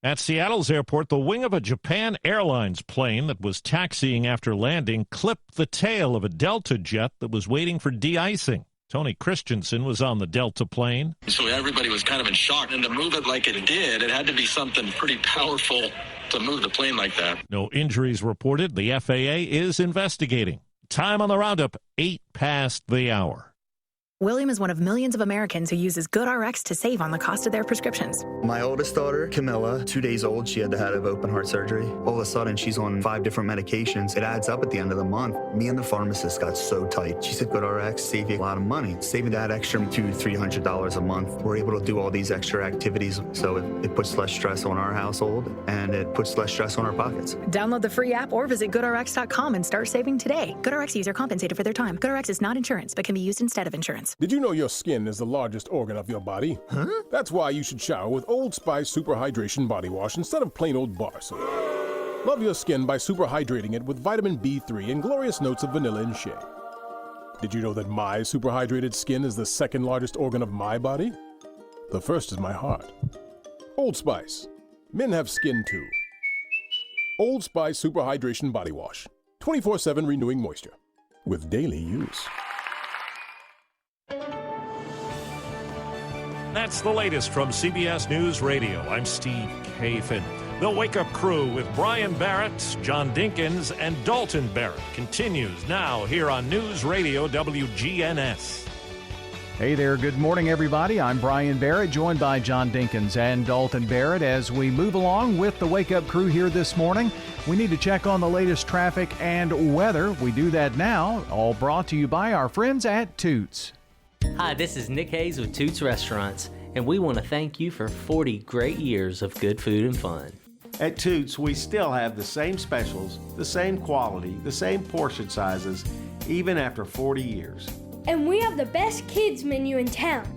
At Seattle's airport, the wing of a Japan Airlines plane that was taxiing after landing clipped the tail of a Delta jet that was waiting for de-icing. Tony Christensen was on the Delta plane. So everybody was kind of in shock. And to move it like it did, it had to be something pretty powerful to move the plane like that. No injuries reported. The FAA is investigating. Time on the roundup, 8 past the hour. William is one of millions of Americans who uses GoodRx to save on the cost of their prescriptions. My oldest daughter, Camilla, 2 days old, she had to have open heart surgery. All of a sudden, she's on 5 different medications. It adds up at the end of the month. Me and the pharmacist got so tight. She said, GoodRx save you a lot of money. Saving that extra $200-300 a month. We're able to do all these extra activities, so it puts less stress on our household, and it puts less stress on our pockets. Download the free app or visit GoodRx.com and start saving today. GoodRx user compensated for their time. GoodRx is not insurance, but can be used instead of insurance. Did you know your skin is the largest organ of your body? Huh? That's why you should shower with Old Spice Super Hydration Body Wash instead of plain old bar soap. Love your skin by super hydrating it with vitamin B3 and glorious notes of vanilla and shea. Did you know that my super hydrated skin is the second largest organ of my body? The first is my heart. Old Spice. Men have skin too. Old Spice Super Hydration Body Wash. 24/7 renewing moisture. With daily use. That's the latest from CBS News Radio. I'm Steve Kathan. The Wake Up Crew with Brian Barrett, John Dinkins, and Dalton Barrett continues now here on News Radio WGNS. Hey there, good morning, everybody. I'm Brian Barrett, joined by John Dinkins and Dalton Barrett. As we move along with the Wake Up Crew here this morning, we need to check on the latest traffic and weather. We do that now, all brought to you by our friends at Toots. Hi, this is Nick Hayes with Toots Restaurants, and we want to thank you for 40 great years of good food and fun. At Toots, we still have the same specials, the same quality, the same portion sizes, even after 40 years. And we have the best kids menu in town.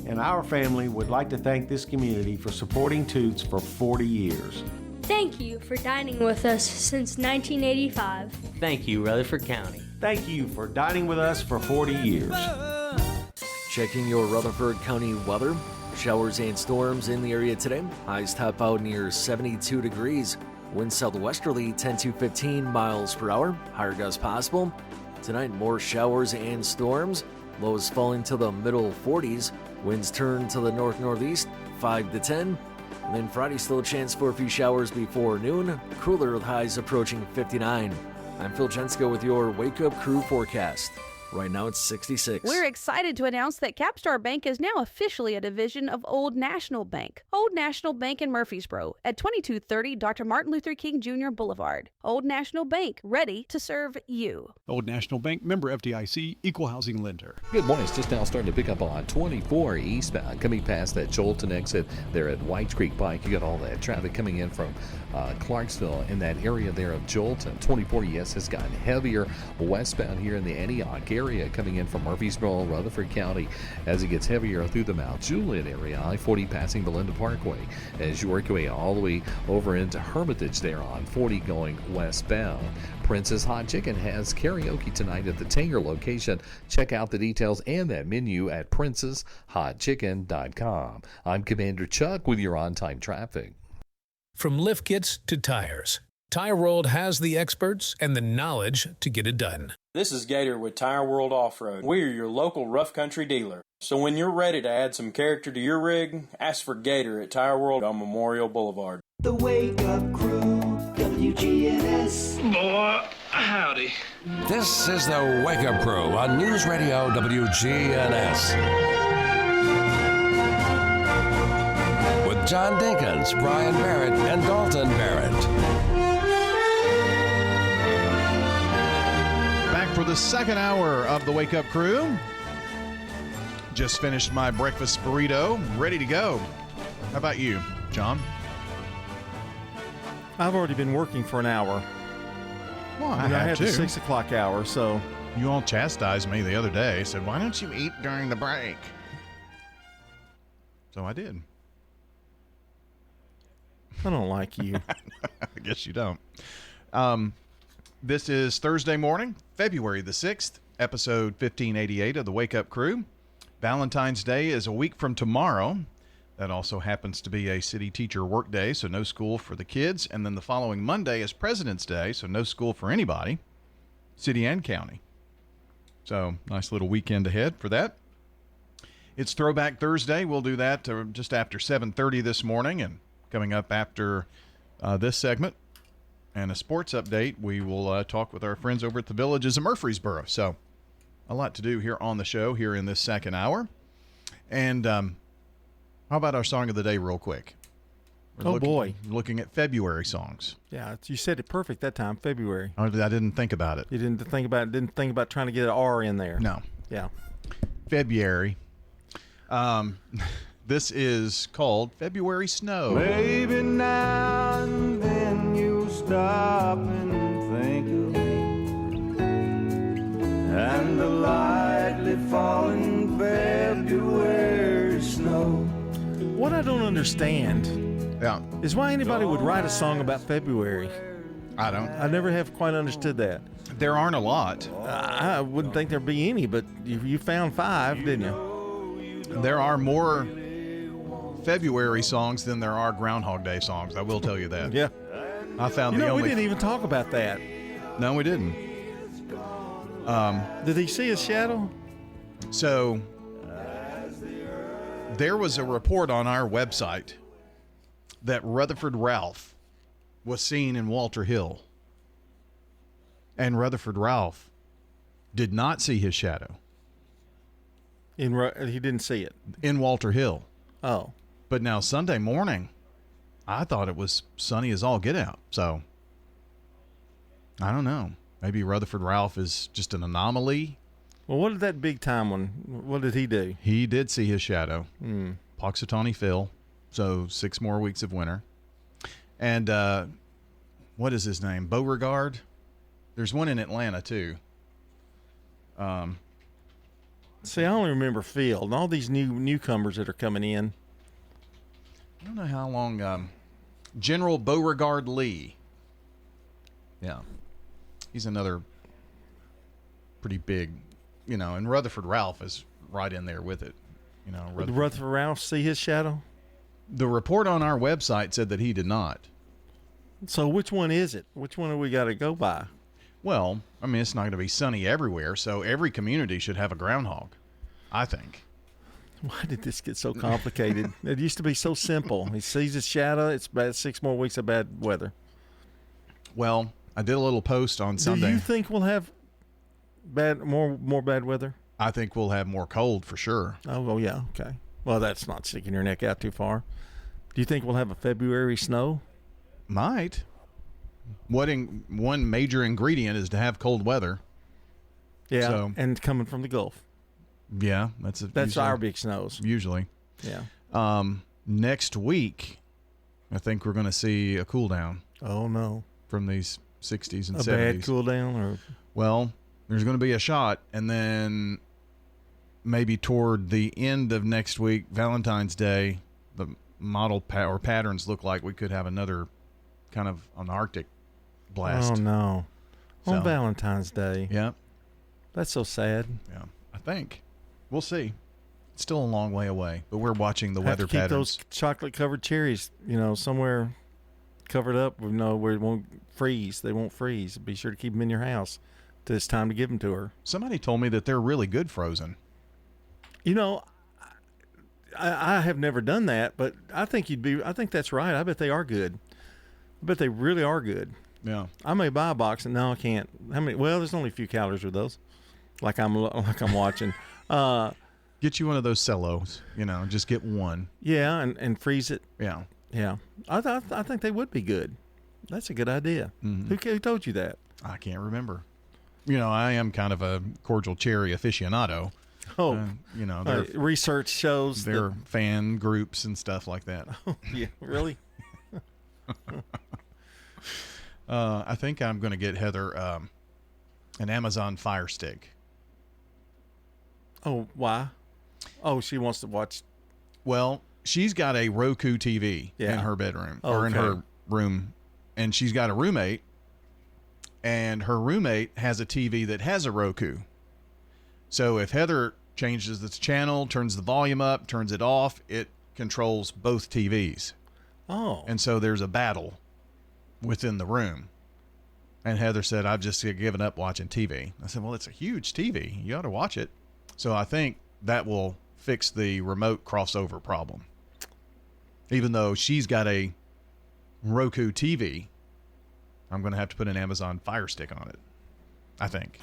And our family would like to thank this community for supporting Toots for 40 years. Thank you for dining with us since 1985. Thank you, Rutherford County. Thank you for dining with us for 40 years. Checking your Rutherford County weather. Showers and storms in the area today. Highs top out near 72 degrees. Winds southwesterly 10 to 15 miles per hour. Higher gusts possible. Tonight, more showers and storms. Lows falling to the middle 40s. Winds turn to the north-northeast 5 to 10. And then Friday, still a chance for a few showers before noon. Cooler with highs approaching 59. I'm Phil Jensko with your Wake Up Crew forecast. Right now it's 66. We're excited to announce that Capstar Bank is now officially a division of Old National Bank. Old National Bank in Murfreesboro at 2230 Dr. Martin Luther King Jr. Boulevard. Old National Bank, ready to serve you. Old National Bank, member FDIC, equal housing lender. Good morning. It's just now starting to pick up on 24 eastbound, coming past that Jolton exit there at Whites Creek Pike. You got all that traffic coming in from Clarksville in that area there of Jolton. 24, yes, has gotten heavier westbound here in the Antioch area, coming in from Murfreesboro, Rutherford County, as it gets heavier through the Mount Juliet area. I-40 passing Belinda Parkway as you work your way all the way over into Hermitage there on 40 going westbound. Prince's Hot Chicken has karaoke tonight at the Tanger location. Check out the details and that menu at princeshotchicken.com. I'm Commander Chuck with your on-time traffic. From lift kits to tires, Tire World has the experts and the knowledge to get it done. This is Gator with Tire World Off-Road. We are your local rough country dealer. So when you're ready to add some character to your rig, ask for Gator at Tire World on Memorial Boulevard. The Wake Up Crew, WGNS. Boy, howdy. This is the Wake Up Crew on News Radio WGNS. With John Dinkins, Brian Barrett, and Dalton Barrett. Back for the second hour of the Wake Up Crew. Just finished my breakfast burrito, ready to go. How about you, John? I've already been working for an hour. Well, I had the 6 o'clock hour, so. You all chastised me the other day. Said, why don't you eat during the break? So I did. I don't like you. I guess you don't. This is Thursday morning, February the 6th, episode 1588 of the Wake Up Crew. Valentine's Day is a week from tomorrow. That also happens to be a city teacher work day, so no school for the kids. And then the following Monday is President's Day, so no school for anybody, city and county. So nice little weekend ahead for that. It's Throwback Thursday. We'll do that just after 7:30 this morning. And coming up after this segment and a sports update, we will talk with our friends over at the Villages of Murfreesboro. So a lot to do here on the show here in this second hour. And how about our song of the day real quick? We're looking at February songs. Yeah, you said it perfect that time, February. I didn't think about it. You didn't think about trying to get an R in there. No. Yeah. February. This is called February Snow. Maybe now and then you stop and think of me, and the lightly falling February snow. What I don't understand is why anybody would write a song about February. I never have quite understood that. There aren't a lot. I wouldn't think there'd be any, but you found 5, didn't you? There are more February songs than there are Groundhog Day songs. I will tell you that. Yeah. I found we didn't even talk about that. No, we didn't. Did he see his shadow? So there was a report on our website that Rutherford Ralph was seen in Walter Hill. And Rutherford Ralph did not see his shadow. He didn't see it? In Walter Hill. Oh. But now Sunday morning, I thought it was sunny as all get out. So, I don't know. Maybe Rutherford Ralph is just an anomaly. Well, what did that big time one, what did he do? He did see his shadow. Punxsutawney Phil. So 6 more weeks of winter. And what is his name? Beauregard? There's one in Atlanta, too. See, I only remember Phil and all these newcomers that are coming in. I don't know how long. General Beauregard Lee. Yeah. He's another pretty big, and Rutherford Ralph is right in there with it. Did Rutherford Ralph see his shadow? The report on our website said that he did not. So which one is it? Which one have we got to go by? Well, I mean, it's not going to be sunny everywhere, so every community should have a groundhog, I think. Why did this get so complicated? It used to be so simple. He sees his shadow, it's bad 6 more weeks of bad weather. Well, I did a little post on Sunday. Do you think we'll have more bad weather? I think we'll have more cold for sure. Oh, well, yeah, okay. Well, that's not sticking your neck out too far. Do you think we'll have a February snow? Might. One major ingredient is to have cold weather. Yeah, so, and coming from the Gulf. Yeah, that's usually our big snows. Usually. Yeah. Next week, I think we're going to see a cool down. Oh, no. From these 60s and 70s. A bad cool down? Or? Well, there's going to be a shot, and then maybe toward the end of next week, Valentine's Day, the model or patterns look like we could have another kind of an Arctic blast. Oh, no. So, on Valentine's Day. Yeah. That's so sad. Yeah, I think. We'll see. It's still a long way away, but we're watching the weather keep patterns. Those chocolate-covered cherries, somewhere covered up, where it won't freeze. They won't freeze. Be sure to keep them in your house till it's time to give them to her. Somebody told me that they're really good frozen. I have never done that, but I think that's right. I bet they are good. I bet they really are good. Yeah. I may buy a box, and no, I can't. How many? Well, there's only a few calories with those. Like I'm watching. Get you one of those cellos. Just get one. Yeah, and freeze it. Yeah. Yeah. I think they would be good. That's a good idea. Mm-hmm. Who told you that? I can't remember. I am kind of a cordial cherry aficionado. Oh, research shows their fan groups and stuff like that. Oh, yeah, really? I think I'm going to get Heather an Amazon Fire Stick. Oh, why? Oh, she wants to watch. Well, she's got a Roku TV in her bedroom or in her room, and she's got a roommate, and her roommate has a TV that has a Roku. So if Heather changes its channel, turns the volume up, turns it off, it controls both TVs. Oh. And so there's a battle within the room. And Heather said, I've just given up watching TV. I said, well, it's a huge TV. You ought to watch it. So I think that will fix the remote crossover problem. Even though she's got a Roku TV, I'm going to have to put an Amazon Fire Stick on it, I think.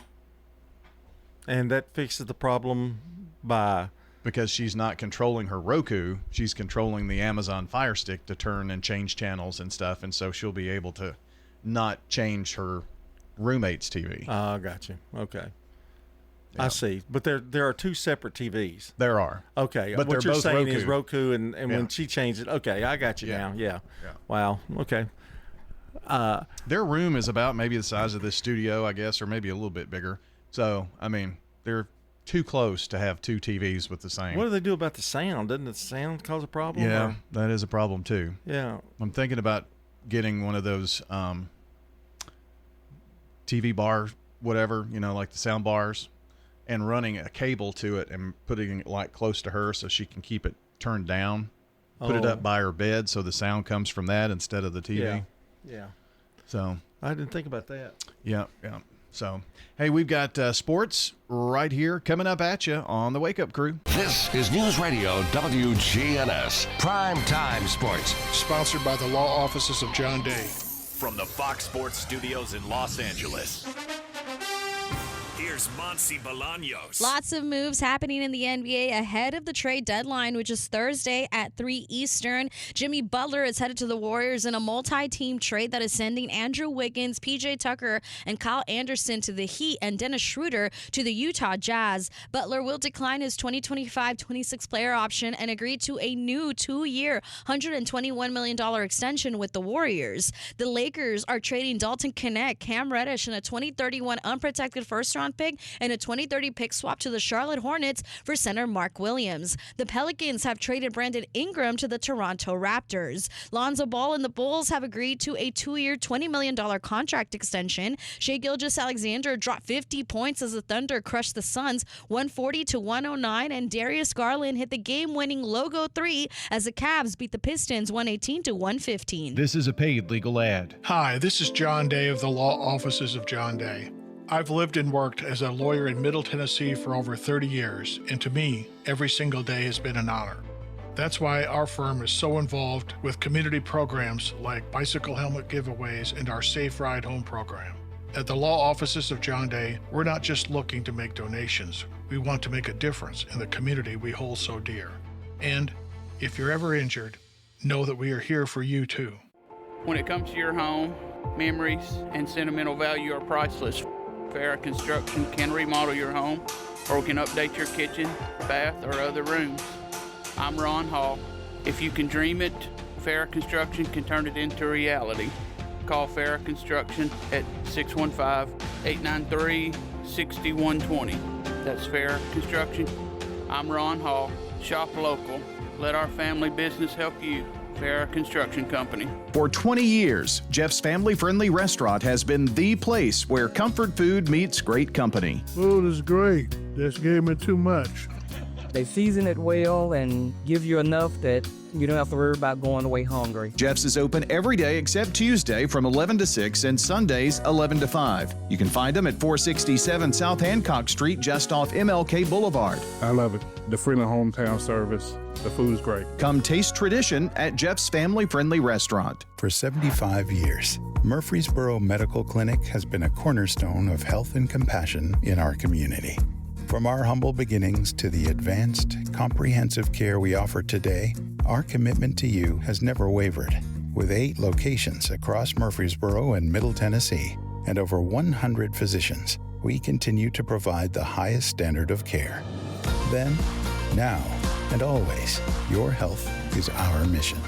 And that fixes the problem by... Because she's not controlling her Roku, she's controlling the Amazon Fire Stick to turn and change channels and stuff, and so she'll be able to not change her roommate's TV. Oh, got you. Okay. Yeah. I see. But there are two separate TVs. There are. Okay. But what you're both saying Roku. Is Roku, and when she changed it, okay, I got you now. Yeah. Wow. Okay. Their room is about maybe the size of this studio, I guess, or maybe a little bit bigger. So, I mean, they're too close to have two TVs with the same. What do they do about the sound? Doesn't the sound cause a problem? Yeah, that is a problem too. Yeah. I'm thinking about getting one of those TV bar, whatever, like the sound bars, and running a cable to it and putting it like close to her so she can keep it turned down. Put it up by her bed so the sound comes from that instead of the TV. Yeah. So I didn't think about that. Yeah. So, hey, we've got sports right here coming up at you on the Wake Up Crew. This is News Radio WGNS Prime Time Sports. Sponsored by the law offices of John Day. From the Fox Sports Studios in Los Angeles, here's Monse Bolaños. Lots of moves happening in the NBA ahead of the trade deadline, which is Thursday at 3 Eastern. Jimmy Butler is headed to the Warriors in a multi-team trade that is sending Andrew Wiggins, P.J. Tucker, and Kyle Anderson to the Heat and Dennis Schroeder to the Utah Jazz. Butler will decline his 2025-26 player option and agree to a new 2-year, $121 million extension with the Warriors. The Lakers are trading Dalton Knecht, Cam Reddish, and a 2031 unprotected first-round pick and a 2030 pick swap to the Charlotte Hornets for center Mark Williams. The Pelicans have traded Brandon Ingram to the Toronto Raptors. Lonzo Ball and the Bulls have agreed to a 2-year, $20 million contract extension. Shai Gilgeous-Alexander dropped 50 points as the Thunder crushed the Suns 140-109, and Darius Garland hit the game-winning logo 3 as the Cavs beat the Pistons 118-115. This is a paid legal ad. Hi, this is John Day of the law offices of John Day. I've lived and worked as a lawyer in Middle Tennessee for over 30 years, and to me, every single day has been an honor. That's why our firm is so involved with community programs like bicycle helmet giveaways and our Safe Ride Home program. At the law offices of John Day, we're not just looking to make donations. We want to make a difference in the community we hold so dear. And if you're ever injured, know that we are here for you too. When it comes to your home, memories and sentimental value are priceless. Farrah Construction can remodel your home, or we can update your kitchen, bath, or other rooms. I'm Ron Hall. If you can dream it, Farrah Construction can turn it into reality. Call Farrah Construction at 615-893-6120. That's Farrah Construction. I'm Ron Hall. Shop local. Let our family business help you. Farrah Construction Company. For 20 years, Jeff's family-friendly restaurant has been the place where comfort food meets great company. Food is great. Just gave me too much. They season it well and give you enough that you don't have to worry about going away hungry. Jeff's is open every day except Tuesday from 11 to 6 and Sundays 11 to 5. You can find them at 467 South Hancock Street, just off MLK Boulevard. I love it. The friendly hometown service. The food's great. Come taste tradition at Jeff's family-friendly restaurant. For 75 years, Murfreesboro Medical Clinic has been a cornerstone of health and compassion in our community. From our humble beginnings to the advanced, comprehensive care we offer today, our commitment to you has never wavered. With 8 locations across Murfreesboro and Middle Tennessee and over 100 physicians, we continue to provide the highest standard of care. Then, now, and always, your health is our mission.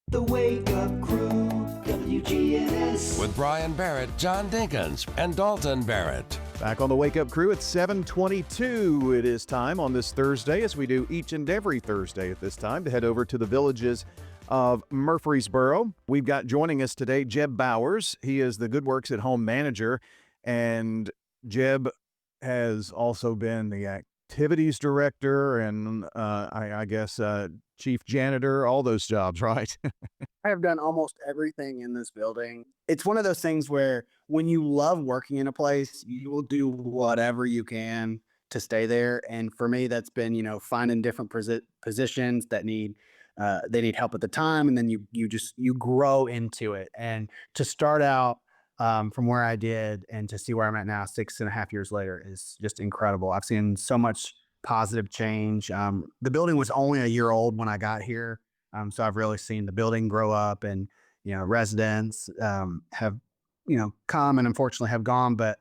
The Wake Up Crew, WGNS. With Brian Barrett, John Dinkins, and Dalton Barrett. Back on the Wake Up Crew at 7:22. It is time on this Thursday, as we do each and every Thursday at this time, to head over to the villages of Murfreesboro. We've got joining us today Jeb Bowers. He is the Good Works at Home manager, and Jeb has also been the activities director and I guess chief janitor, all those jobs, right? I have done almost everything in this building. It's one of those things where when you love working in a place, you will do whatever you can to stay there. And for me, that's been, finding different positions that need they need help at the time, and then you grow into it. And to start out from where I did and to see where I'm at now 6.5 years later is just incredible. I've seen so much positive change. The building was only a year old when I got here. So I've really seen the building grow up, and, residents have, come and unfortunately have gone, but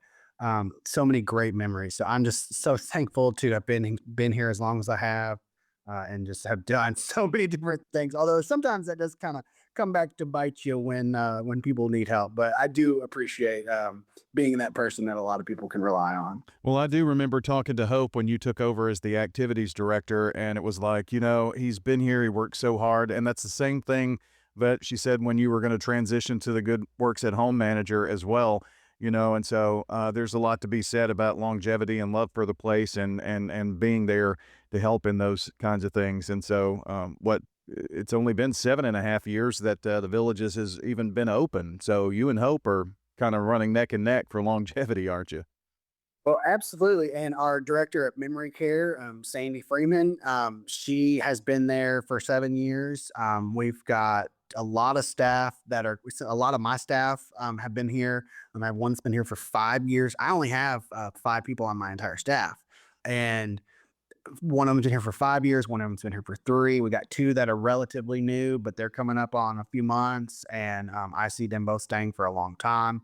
so many great memories. So I'm just so thankful to have been here as long as I have, and just have done so many different things. Although sometimes that does kind of come back to bite you when people need help. But I do appreciate being that person that a lot of people can rely on. Well, I do remember talking to Hope when you took over as the activities director, and it was like, he's been here, he worked so hard. And that's the same thing that she said when you were going to transition to the Good Works at Home manager as well. And so there's a lot to be said about longevity and love for the place and being there to help in those kinds of things. And so it's only been 7.5 years that the Villages has even been open. So you and Hope are kind of running neck and neck for longevity, aren't you? Well, absolutely. And our director at Memory Care, Sandy Freeman, she has been there for 7 years. We've got a lot of staff a lot of my staff have been here. I have one that's been here for 5 years. I only have 5 people on my entire staff. And one of them's been here for 5 years. One of them's been here for 3. We got 2 that are relatively new, but they're coming up on a few months. And I see them both staying for a long time.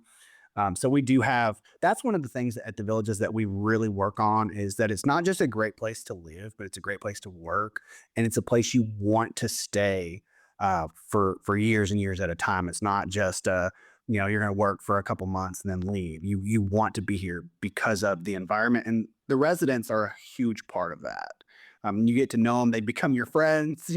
So we do have, that's one of the things at the Villages that we really work on, is that it's not just a great place to live, but it's a great place to work. And it's a place you want to stay for years and years at a time. It's not just, you're going to work for a couple months and then leave. You want to be here because of the environment, and the residents are a huge part of that. You get to know them, they become your friends,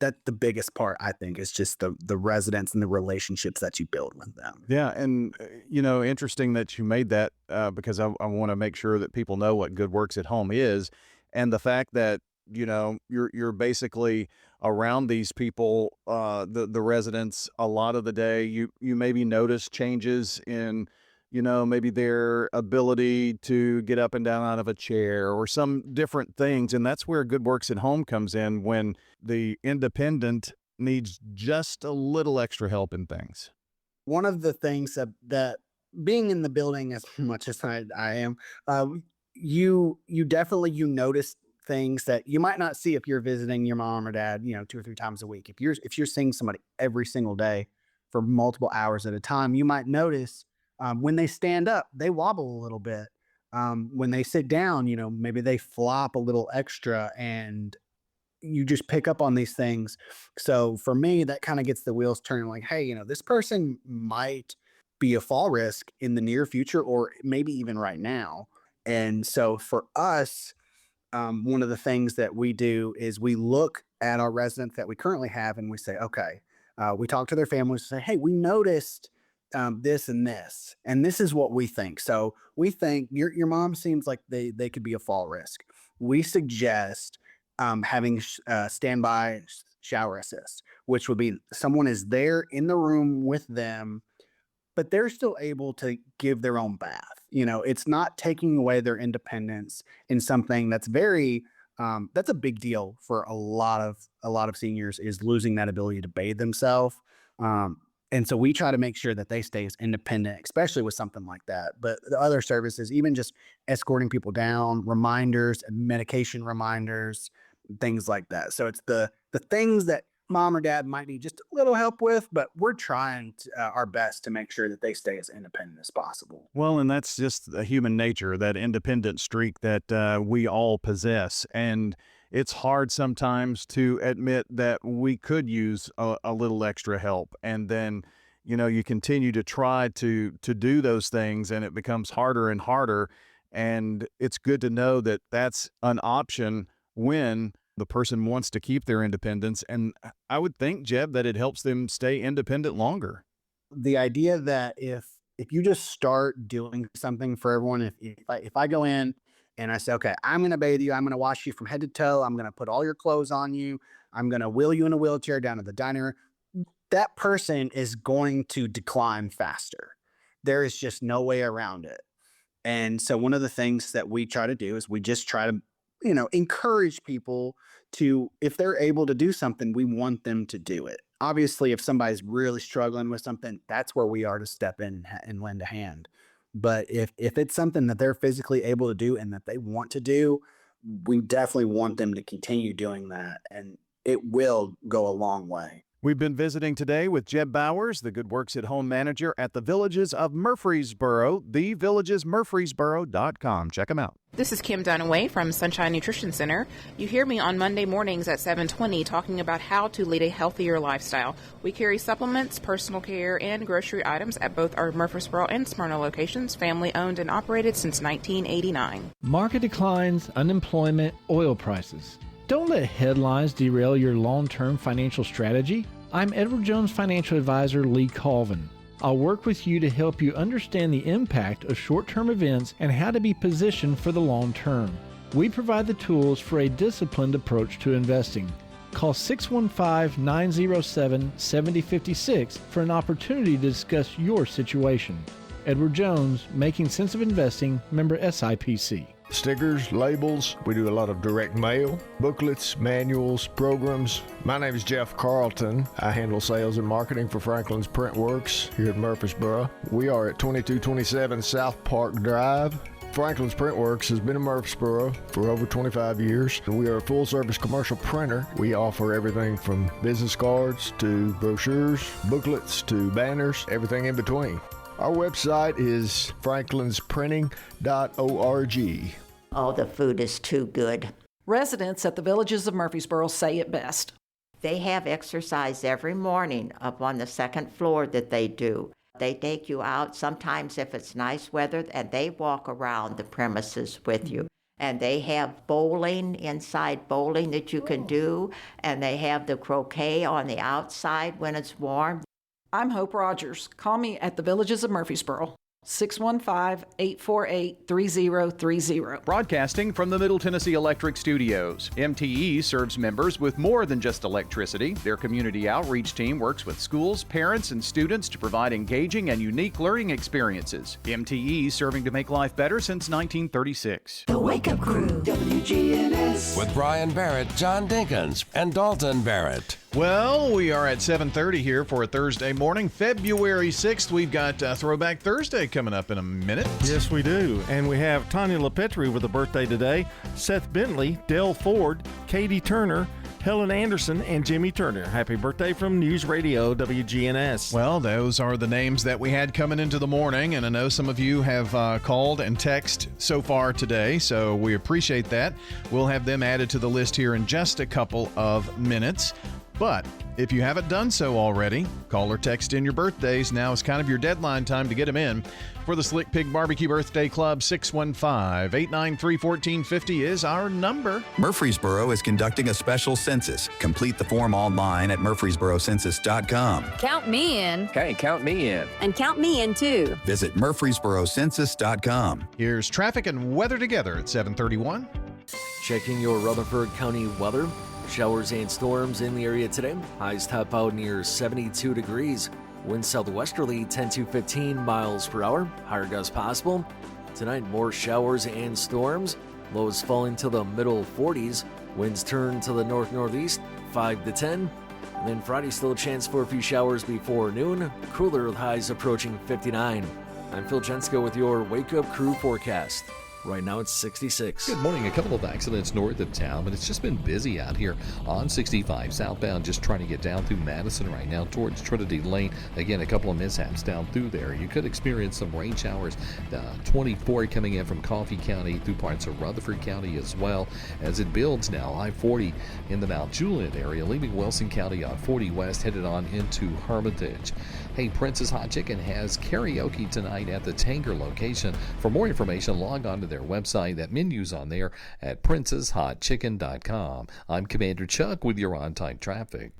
that's the biggest part, I think, is just the residents and the relationships that you build with them. Yeah. And, interesting that you made that because I want to make sure that people know what Good Works at Home is, and the fact that, you're basically around these people, the residents a lot of the day. You maybe notice changes in, maybe their ability to get up and down out of a chair or some different things. And that's where Good Works at Home comes in, when the independent needs just a little extra help in things. One of the things that being in the building as much as I am, you definitely notice things that you might not see if you're visiting your mom or dad, 2 or 3 times a week. If you're seeing somebody every single day for multiple hours at a time, you might notice when they stand up, they wobble a little bit. When they sit down, maybe they flop a little extra, and you just pick up on these things. So for me, that kind of gets the wheels turning, like, hey, this person might be a fall risk in the near future, or maybe even right now. And so for us, one of the things that we do is we look at our residents that we currently have, and we say, okay, we talk to their families and say, hey, we noticed this and this is what we think. So we think your mom seems like they could be a fall risk. We suggest having standby shower assist, which would be someone is there in the room with them, but they're still able to give their own bath. It's not taking away their independence in something that's that's a big deal for a lot of seniors, is losing that ability to bathe themselves. And so we try to make sure that they stay as independent, especially with something like that. But the other services, even just escorting people down, reminders, medication reminders, things like that. So it's the things that mom or dad might need just a little help with, but we're trying our best to make sure that they stay as independent as possible. Well, and that's just a human nature, that independent streak that we all possess. And it's hard sometimes to admit that we could use a little extra help. And then, you continue to try to do those things, and it becomes harder and harder. And it's good to know that that's an option when the person wants to keep their independence. And I would think, Jeb, that it helps them stay independent longer. The idea that if you just start doing something for everyone, if I go in and I say, okay, I'm going to bathe you, I'm going to wash you from head to toe, I'm going to put all your clothes on you, I'm going to wheel you in a wheelchair down to the diner, that person is going to decline faster. There is just no way around it. And so one of the things that we try to do is we just try to encourage people to, if they're able to do something, we want them to do it. Obviously, if somebody's really struggling with something, that's where we are to step in and lend a hand. But if it's something that they're physically able to do and that they want to do, we definitely want them to continue doing that. And it will go a long way. We've been visiting today with Jeb Bowers, the Good Works at Home manager at the Villages of Murfreesboro, thevillagesmurfreesboro.com. Check them out. This is Kim Dunaway from Sunshine Nutrition Center. You hear me on Monday mornings at 7:20 talking about how to lead a healthier lifestyle. We carry supplements, personal care, and grocery items at both our Murfreesboro and Smyrna locations, family owned and operated since 1989. Market declines, unemployment, oil prices. Don't let headlines derail your long-term financial strategy. I'm Edward Jones financial advisor Lee Colvin. I'll work with you to help you understand the impact of short-term events and how to be positioned for the long term. We provide the tools for a disciplined approach to investing. Call 615-907-7056 for an opportunity to discuss your situation. Edward Jones, Making Sense of Investing, member SIPC. Stickers, labels, we do a lot of direct mail, booklets, manuals, programs. My name is Jeff Carlton. I handle sales and marketing for Franklin's Printworks here at Murfreesboro. We are at 2227 South Park Drive. Franklin's Printworks has been in Murfreesboro for over 25 years. We are a full-service commercial printer. We offer everything from business cards to brochures, booklets to banners, everything in between. Our website is franklinsprinting.org. Oh, the food is too good. Residents at the Villages of Murfreesboro say it best. They have exercise every morning up on the second floor that they do. They take you out sometimes if it's nice weather, and they walk around the premises with you. And they have bowling, inside bowling that you can do, and they have the croquet on the outside when it's warm. I'm Hope Rogers. Call me at the Villages of Murfreesboro. 615-848-3030. Broadcasting from the Middle Tennessee Electric Studios, MTE serves members with more than just electricity. Their community outreach team works with schools, parents, and students to provide engaging and unique learning experiences. MTE serving to make life better since 1936. The Wake Up Crew, WGNS. With Brian Barrett, John Dinkins, and Dalton Barrett. Well, we are at 7:30 here for a Thursday morning, February 6th. We've got Throwback Thursday coming up in a minute. Yes, we do. And we have Tanya LaPetri with a birthday today, Seth Bentley, Dell Ford, Katie Turner, Helen Anderson, and Jimmy Turner. Happy birthday from News Radio WGNS. Well, those are the names that we had coming into the morning, and I know some of you have called and texted so far today, so we appreciate that. We'll have them added to the list here in just a couple of minutes. But if you haven't done so already, call or text in your birthdays. Now is kind of your deadline time to get them in. For the Slick Pig Barbecue Birthday Club, 615-893-1450 is our number. Murfreesboro is conducting a special census. Complete the form online at murfreesborocensus.com. Count me in. Hey, count me in. And count me in, too. Visit murfreesborocensus.com. Here's traffic and weather together at 7:31. Checking your Rutherford County weather. Showers and storms in the area today. Highs top out near 72 degrees. Winds southwesterly 10 to 15 miles per hour. Higher gusts possible. Tonight, more showers and storms. Lows falling to the middle 40s. Winds turn to the north-northeast 5 to 10. And then Friday, still a chance for a few showers before noon. Cooler with highs approaching 59. I'm Phil Jensko with your Wake Up Crew forecast. Right now it's 66. Good morning. A couple of accidents north of town, but it's just been busy out here on 65 southbound, just trying to get down through Madison right now towards Trinity Lane. Again, a couple of mishaps down through there. You could experience some rain showers. 24 coming in from Coffee County through parts of Rutherford County as well as it builds now. I-40 in the Mount Juliet area, leaving Wilson County on 40 West, headed on into Hermitage. Hey, Prince's Hot Chicken has karaoke tonight at the Tanger location. For more information, log on to their website. That menu's on there at princeshotchicken.com. I'm Commander Chuck with your on-time traffic.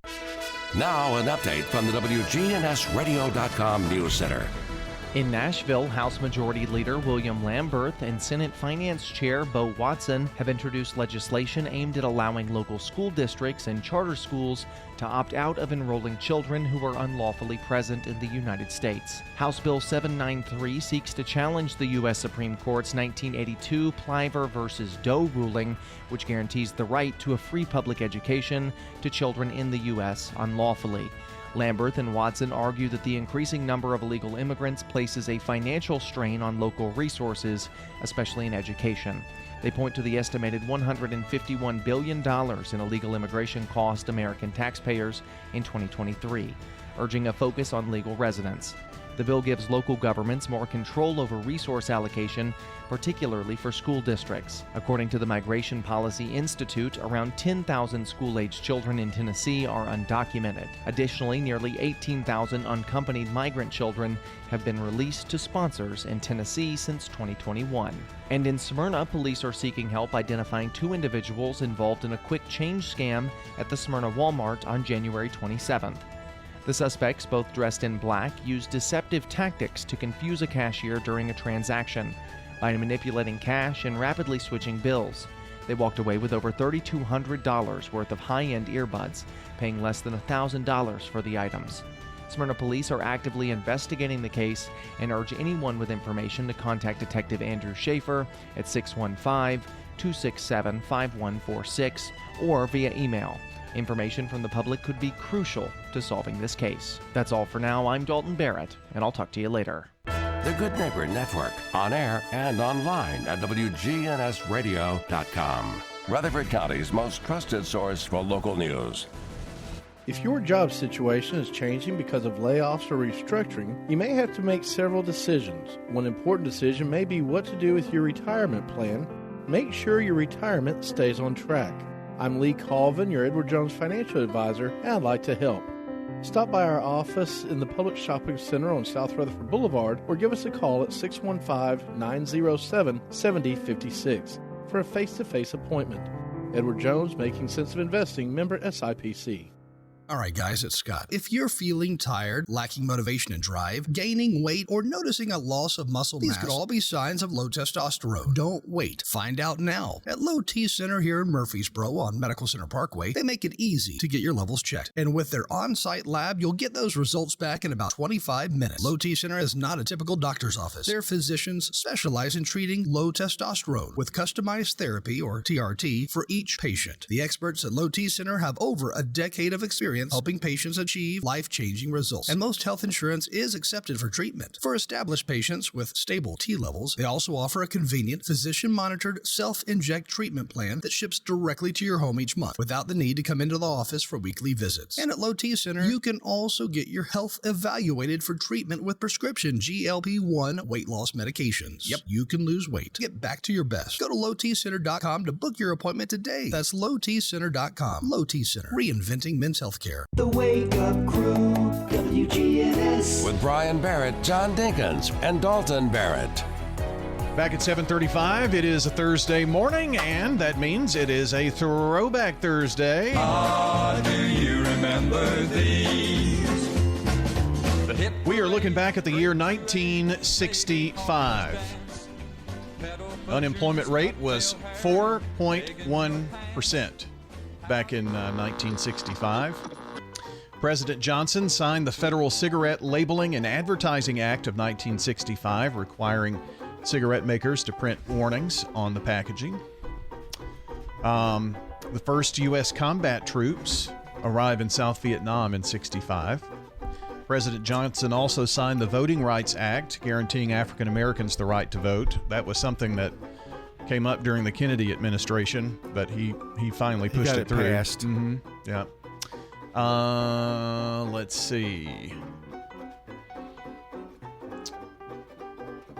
Now an update from the WGNSradio.com News Center. In Nashville, House Majority Leader William Lamberth and Senate Finance Chair Bo Watson have introduced legislation aimed at allowing local school districts and charter schools to opt out of enrolling children who are unlawfully present in the United States. House Bill 793 seeks to challenge the U.S. Supreme Court's 1982 Pliver v. Doe ruling, which guarantees the right to a free public education to children in the U.S. unlawfully. Lamberth and Watson argue that the increasing number of illegal immigrants places a financial strain on local resources, especially in education. They point to the estimated $151 billion in illegal immigration cost American taxpayers in 2023, urging a focus on legal residents. The bill gives local governments more control over resource allocation, particularly for school districts. According to the Migration Policy Institute, around 10,000 school-aged children in Tennessee are undocumented. Additionally, nearly 18,000 unaccompanied migrant children have been released to sponsors in Tennessee since 2021. And in Smyrna, police are seeking help identifying 2 individuals involved in a quick change scam at the Smyrna Walmart on January 27th. The suspects, both dressed in black, used deceptive tactics to confuse a cashier during a transaction by manipulating cash and rapidly switching bills. They walked away with over $3,200 worth of high-end earbuds, paying less than $1,000 for the items. Smyrna police are actively investigating the case and urge anyone with information to contact Detective Andrew Schaefer at 615-267-5146 or via email. Information from the public could be crucial to solving this case. That's all for now. I'm Dalton Barrett, and I'll talk to you later. The Good Neighbor Network, on air and online at WGNSradio.com. Rutherford County's most trusted source for local news. If your job situation is changing because of layoffs or restructuring, you may have to make several decisions. One important decision may be what to do with your retirement plan. Make sure your retirement stays on track. I'm Lee Colvin, your Edward Jones financial advisor, and I'd like to help. Stop by our office in the Public Shopping Center on South Rutherford Boulevard or give us a call at 615-907-7056 for a face-to-face appointment. Edward Jones, Making Sense of Investing, member SIPC. All right, guys, it's Scott. If you're feeling tired, lacking motivation and drive, gaining weight, or noticing a loss of muscle mass, these could all be signs of low testosterone. Don't wait. Find out now. At Low T Center here in Murfreesboro on Medical Center Parkway, they make it easy to get your levels checked. And with their on-site lab, you'll get those results back in about 25 minutes. Low T Center is not a typical doctor's office. Their physicians specialize in treating low testosterone with customized therapy, or TRT, for each patient. The experts at Low T Center have over a decade of experience helping patients achieve life-changing results. And most health insurance is accepted for treatment. For established patients with stable T levels, they also offer a convenient physician-monitored self-inject treatment plan that ships directly to your home each month without the need to come into the office for weekly visits. And at Low T Center, you can also get your health evaluated for treatment with prescription GLP-1 weight loss medications. Yep, you can lose weight. Get back to your best. Go to lowtcenter.com to book your appointment today. That's lowtcenter.com. Low T Center, reinventing men's health care. The Wake Up Crew, WGNS. With Brian Barrett, John Dinkins, and Dalton Barrett. Back at 7:35, it is a Thursday morning, and that means it is a Throwback Thursday. Do you remember these? We are looking back at the year 1965. Unemployment rate was 4.1% back in 1965. President Johnson signed the Federal Cigarette Labeling and Advertising Act of 1965, requiring cigarette makers to print warnings on the packaging. The first U.S. combat troops arrive in South Vietnam in 65. President Johnson also signed the Voting Rights Act, guaranteeing African Americans the right to vote. That was something that came up during the Kennedy administration, but he finally pushed it through. Passed. Mm-hmm. Yeah. Let's see.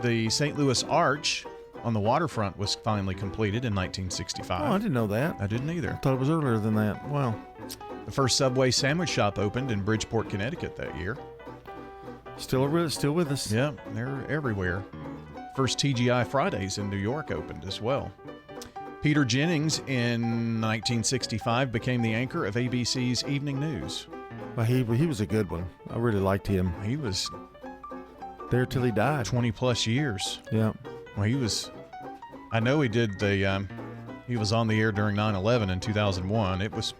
The St. Louis Arch on the waterfront was finally completed in 1965. Oh, I didn't know that. I didn't either. I thought it was earlier than that. Wow. The first Subway sandwich shop opened in Bridgeport, Connecticut that year. Still with us. Yeah, they're everywhere. First TGI Fridays in New York opened as well. Peter Jennings in 1965 became the anchor of ABC's Evening News. Well, he was a good one. I really liked him. He was there till he died. 20 plus years. Yeah. Well, I know he did he was on the air during 9/11 in 2001. It was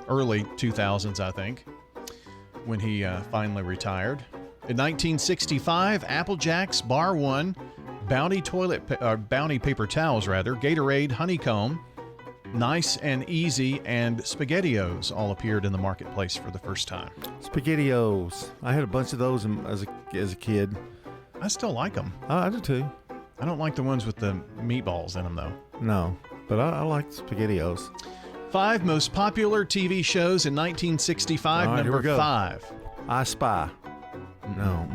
early 2000s, I think, when he finally retired. In 1965, Apple Jacks, Bar One, Bounty Bounty paper towels, Gatorade, Honeycomb, Nice and Easy, and SpaghettiOs all appeared in the marketplace for the first time. SpaghettiOs. I had a bunch of those as a kid. I still like them. I do too. I don't like the ones with the meatballs in them, though. No, but I like SpaghettiOs. 5 most popular TV shows in 1965. All right, number 5. I Spy. No.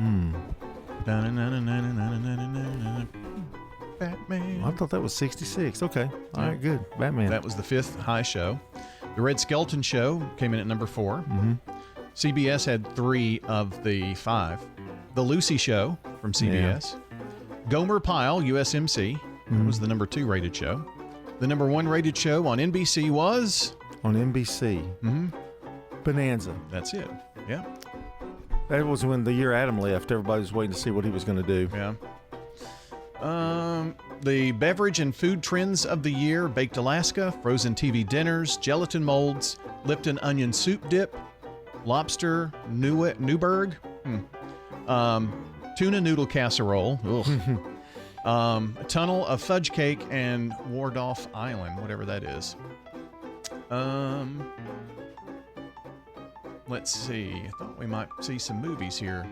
Batman. I thought that was 66. Okay. All right, good. Batman. That was the 5th high show. The Red Skelton Show came in at number 4. Mm-hmm. CBS had 3 of the 5. The Lucy Show from CBS. Yeah. Gomer Pyle, USMC, was the number 2 rated show. The number 1 rated show on NBC was? On NBC. Mm-hmm. Bonanza. That's it. Yeah. That was when the year Adam left. Everybody was waiting to see what he was going to do. Yeah. The beverage and food trends of the year: Baked Alaska, frozen TV dinners, gelatin molds, Lipton onion soup dip, lobster Newburg, tuna noodle casserole, a tunnel of fudge cake, and Wardolph Island, whatever that is. Let's see. I thought we might see some movies here.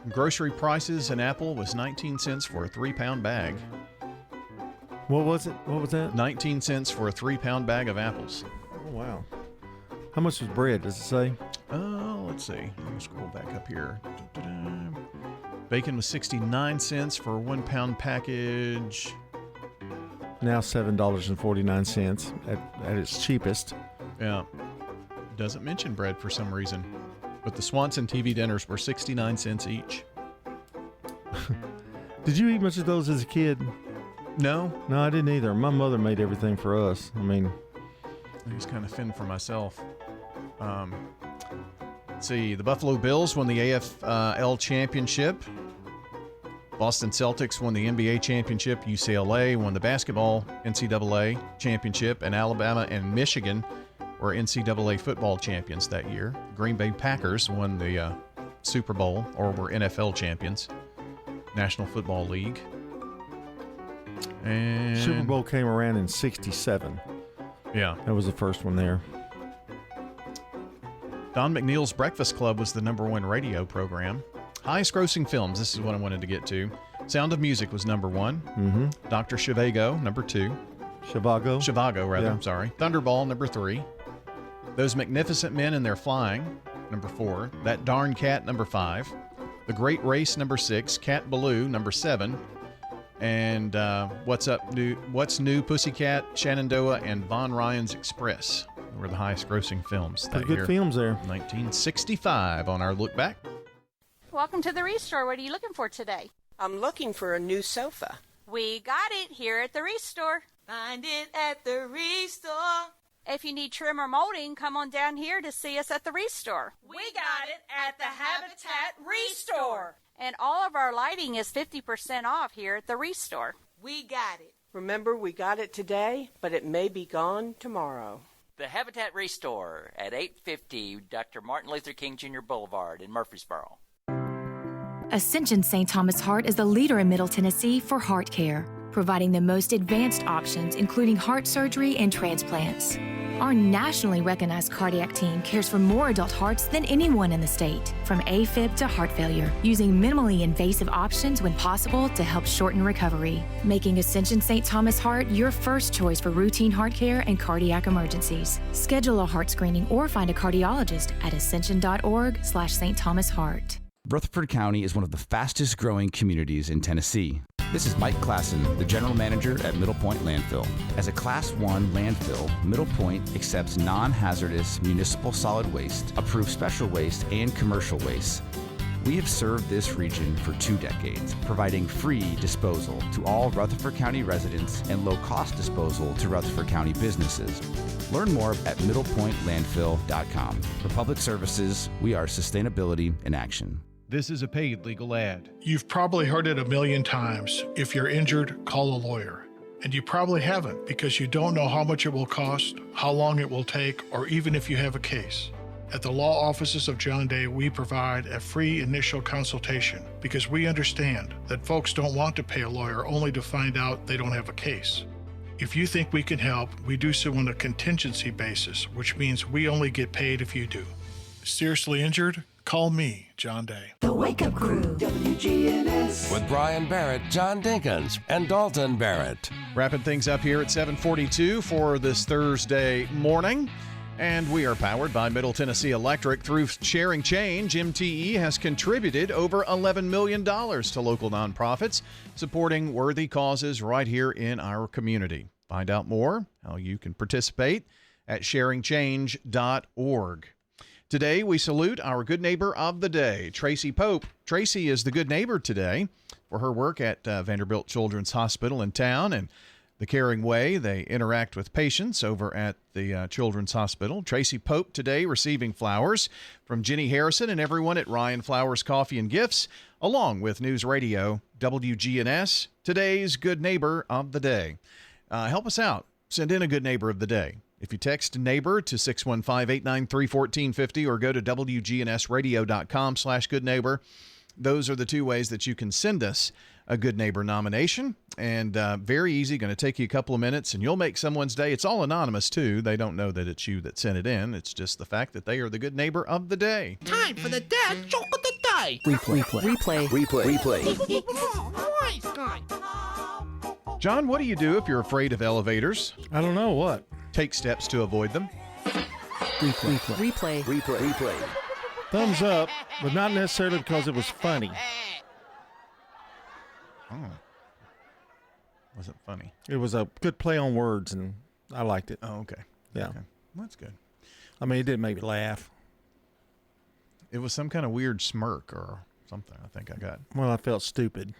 Grocery prices in Apple was 19 cents for a 3-pound bag. What was it? What was that? 19 cents for a 3-pound bag of apples. Oh, wow. How much was bread, does it say? Let's see. Let me scroll back up here. Bacon was 69 cents for a 1-pound package. Now $7.49 at its cheapest. Yeah. Doesn't mention bread for some reason. But the Swanson TV dinners were 69 cents each. Did you eat much of those as a kid? No. No, I didn't either. My mother made everything for us. I mean, I just kind of fend for myself. Let's see. The Buffalo Bills won the AFL championship. Boston Celtics won the NBA championship. UCLA won the basketball NCAA championship. And Alabama and Michigan were NCAA football champions that year. Green Bay Packers won the Super Bowl, or were NFL champions. National Football League. And Super Bowl came around in 67. Yeah. That was the first one there. Don McNeil's Breakfast Club was the #1 radio program. Highest grossing films, this is what I wanted to get to. Sound of Music was #1. Mm-hmm. Dr. Zhivago, #2. Zhivago, rather, Yeah. I'm sorry. Thunderball, #3. Those Magnificent Men and Their Flying, #4. That Darn Cat, #5. The Great Race, #6. Cat Ballou, #7. And What's New, Pussycat, Shenandoah, and Von Ryan's Express were the highest grossing films that Pretty good year. films there. 1965 on our look back. Welcome to the Restore. What are you looking for today? I'm looking for a new sofa. We got it here at the Restore. Find it at the Restore. If you need trim or molding, come on down here to see us at the Restore. We got it at the Habitat Restore. And all of our lighting is 50% off here at the Restore. We got it. Remember, we got it today, but it may be gone tomorrow. The Habitat Restore at 850 Dr. Martin Luther King Jr. Boulevard in Murfreesboro. Ascension St. Thomas Heart is the leader in Middle Tennessee for heart care, providing the most advanced options, including heart surgery and transplants. Our nationally recognized cardiac team cares for more adult hearts than anyone in the state, from AFib to heart failure, using minimally invasive options when possible to help shorten recovery, making Ascension St. Thomas Heart your first choice for routine heart care and cardiac emergencies. Schedule a heart screening or find a cardiologist at ascension.org/St. Thomas Heart. Rutherford County is one of the fastest growing communities in Tennessee. This is Mike Klassen, the general manager at Middle Point Landfill. As a Class 1 landfill, Middle Point accepts non-hazardous municipal solid waste, approved special waste, and commercial waste. We have served this region for 2 decades, providing free disposal to all Rutherford County residents and low-cost disposal to Rutherford County businesses. Learn more at middlepointlandfill.com. For public services, we are sustainability in action. This is a paid legal ad. You've probably heard it a million times. If you're injured, call a lawyer. And you probably haven't because you don't know how much it will cost, how long it will take, or even if you have a case. At the law offices of John Day, we provide a free initial consultation because we understand that folks don't want to pay a lawyer only to find out they don't have a case. If you think we can help, we do so on a contingency basis, which means we only get paid if you do. Seriously injured? Call me, John Day. The Wake Up Crew, WGNS. With Brian Barrett, John Dinkins, and Dalton Barrett. Wrapping things up here at 7:42 for this Thursday morning. And we are powered by Middle Tennessee Electric. Through Sharing Change, MTE has contributed over $11 million to local nonprofits, supporting worthy causes right here in our community. Find out more how you can participate at sharingchange.org. Today, we salute our good neighbor of the day, Tracy Pope. Tracy is the good neighbor today for her work at Vanderbilt Children's Hospital in town and the caring way they interact with patients over at the Children's Hospital. Tracy Pope today receiving flowers from Jenny Harrison and everyone at Ryan Flowers Coffee and Gifts, along with News Radio WGNS, today's good neighbor of the day. Help us out. Send in a good neighbor of the day. If you text neighbor to 615-893-1450 or go to WGNSradio.com/goodneighbor, those are the two ways that you can send us a good neighbor nomination. And very easy, going to take you a couple of minutes, and you'll make someone's day. It's all anonymous, too. They don't know that it's you that sent it in. It's just the fact that they are the good neighbor of the day. Time for the dad joke of the day. Replay. John, what do you do if you're afraid of elevators? I don't know. What? Take steps to avoid them. Replay. Thumbs up, but not necessarily because it was funny. Oh. Wasn't funny. It was a good play on words, and I liked it. Oh, okay. Yeah. Okay. That's good. I mean, it didn't make me laugh. It was some kind of weird smirk or something I think I got. Well, I felt stupid.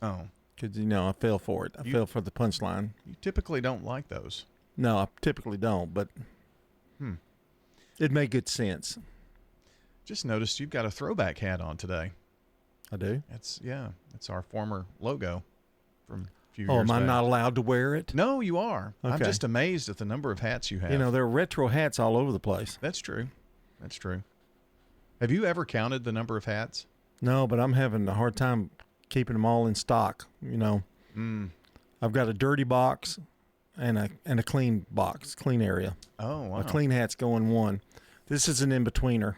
Oh. Because, I fell for it. I fell for the punchline. You typically don't like those. No, I typically don't, but It made good sense. Just noticed you've got a throwback hat on today. I do? It's our former logo from a few Oh, years am I back. not allowed to wear it? No, you are. I'm Okay. just amazed at the number of hats you have. You know, there are retro hats all over the place. That's true. That's true. Have you ever counted the number of hats? No, but I'm having a hard time keeping them all in stock. You know, I've got a dirty box and a clean box, clean area. Oh, wow. A clean hat's go in one. This is an in-betweener.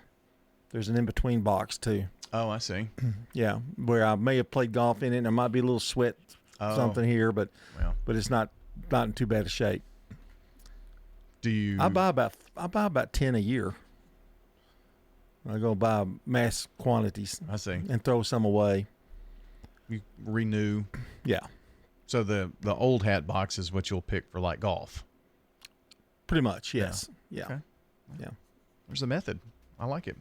There's an in-between box, too. Oh, I see. Yeah, where I may have played golf in it, and there might be a little sweat something here, but it's not in too bad a shape. Do you? I buy about 10 a year. I go buy mass quantities. I see. And throw some away. You renew. Yeah. So the old hat box is what you'll pick for like golf. Pretty much, yes. Yeah. Okay. Yeah. There's a method. I like it.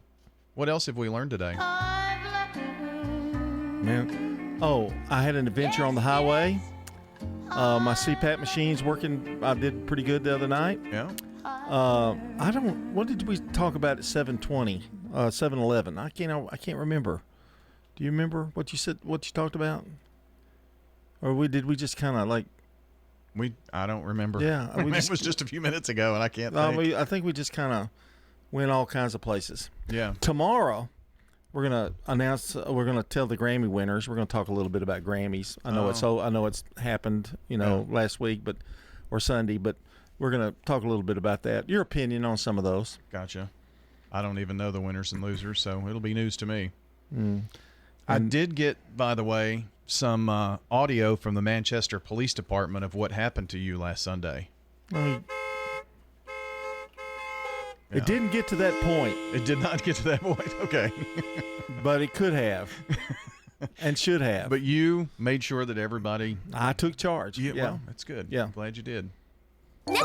What else have we learned today? Man. Oh, I had an adventure on the highway. My CPAP machine's working. I did pretty good the other night. Yeah. What did we talk about at 7:20? 7-Eleven. I can't remember. Do you remember what you said? What you talked about? Or did we just kind of like? I don't remember. Yeah, it was just a few minutes ago, and I can't think. I think we just kind of went all kinds of places. Yeah. Tomorrow, we're gonna announce. We're gonna tell the Grammy winners. We're gonna talk a little bit about Grammys. I know it's happened. Last week, or Sunday, but we're gonna talk a little bit about that. Your opinion on some of those? Gotcha. I don't even know the winners and losers, so it'll be news to me. I And- did get, by the way, some audio from the Manchester Police Department of what happened to you last Sunday. It didn't get to that point. It did not get to that point. Okay. But it could have. And should have. But you made sure that everybody... I took charge. Well, that's good. Yeah. Glad you did.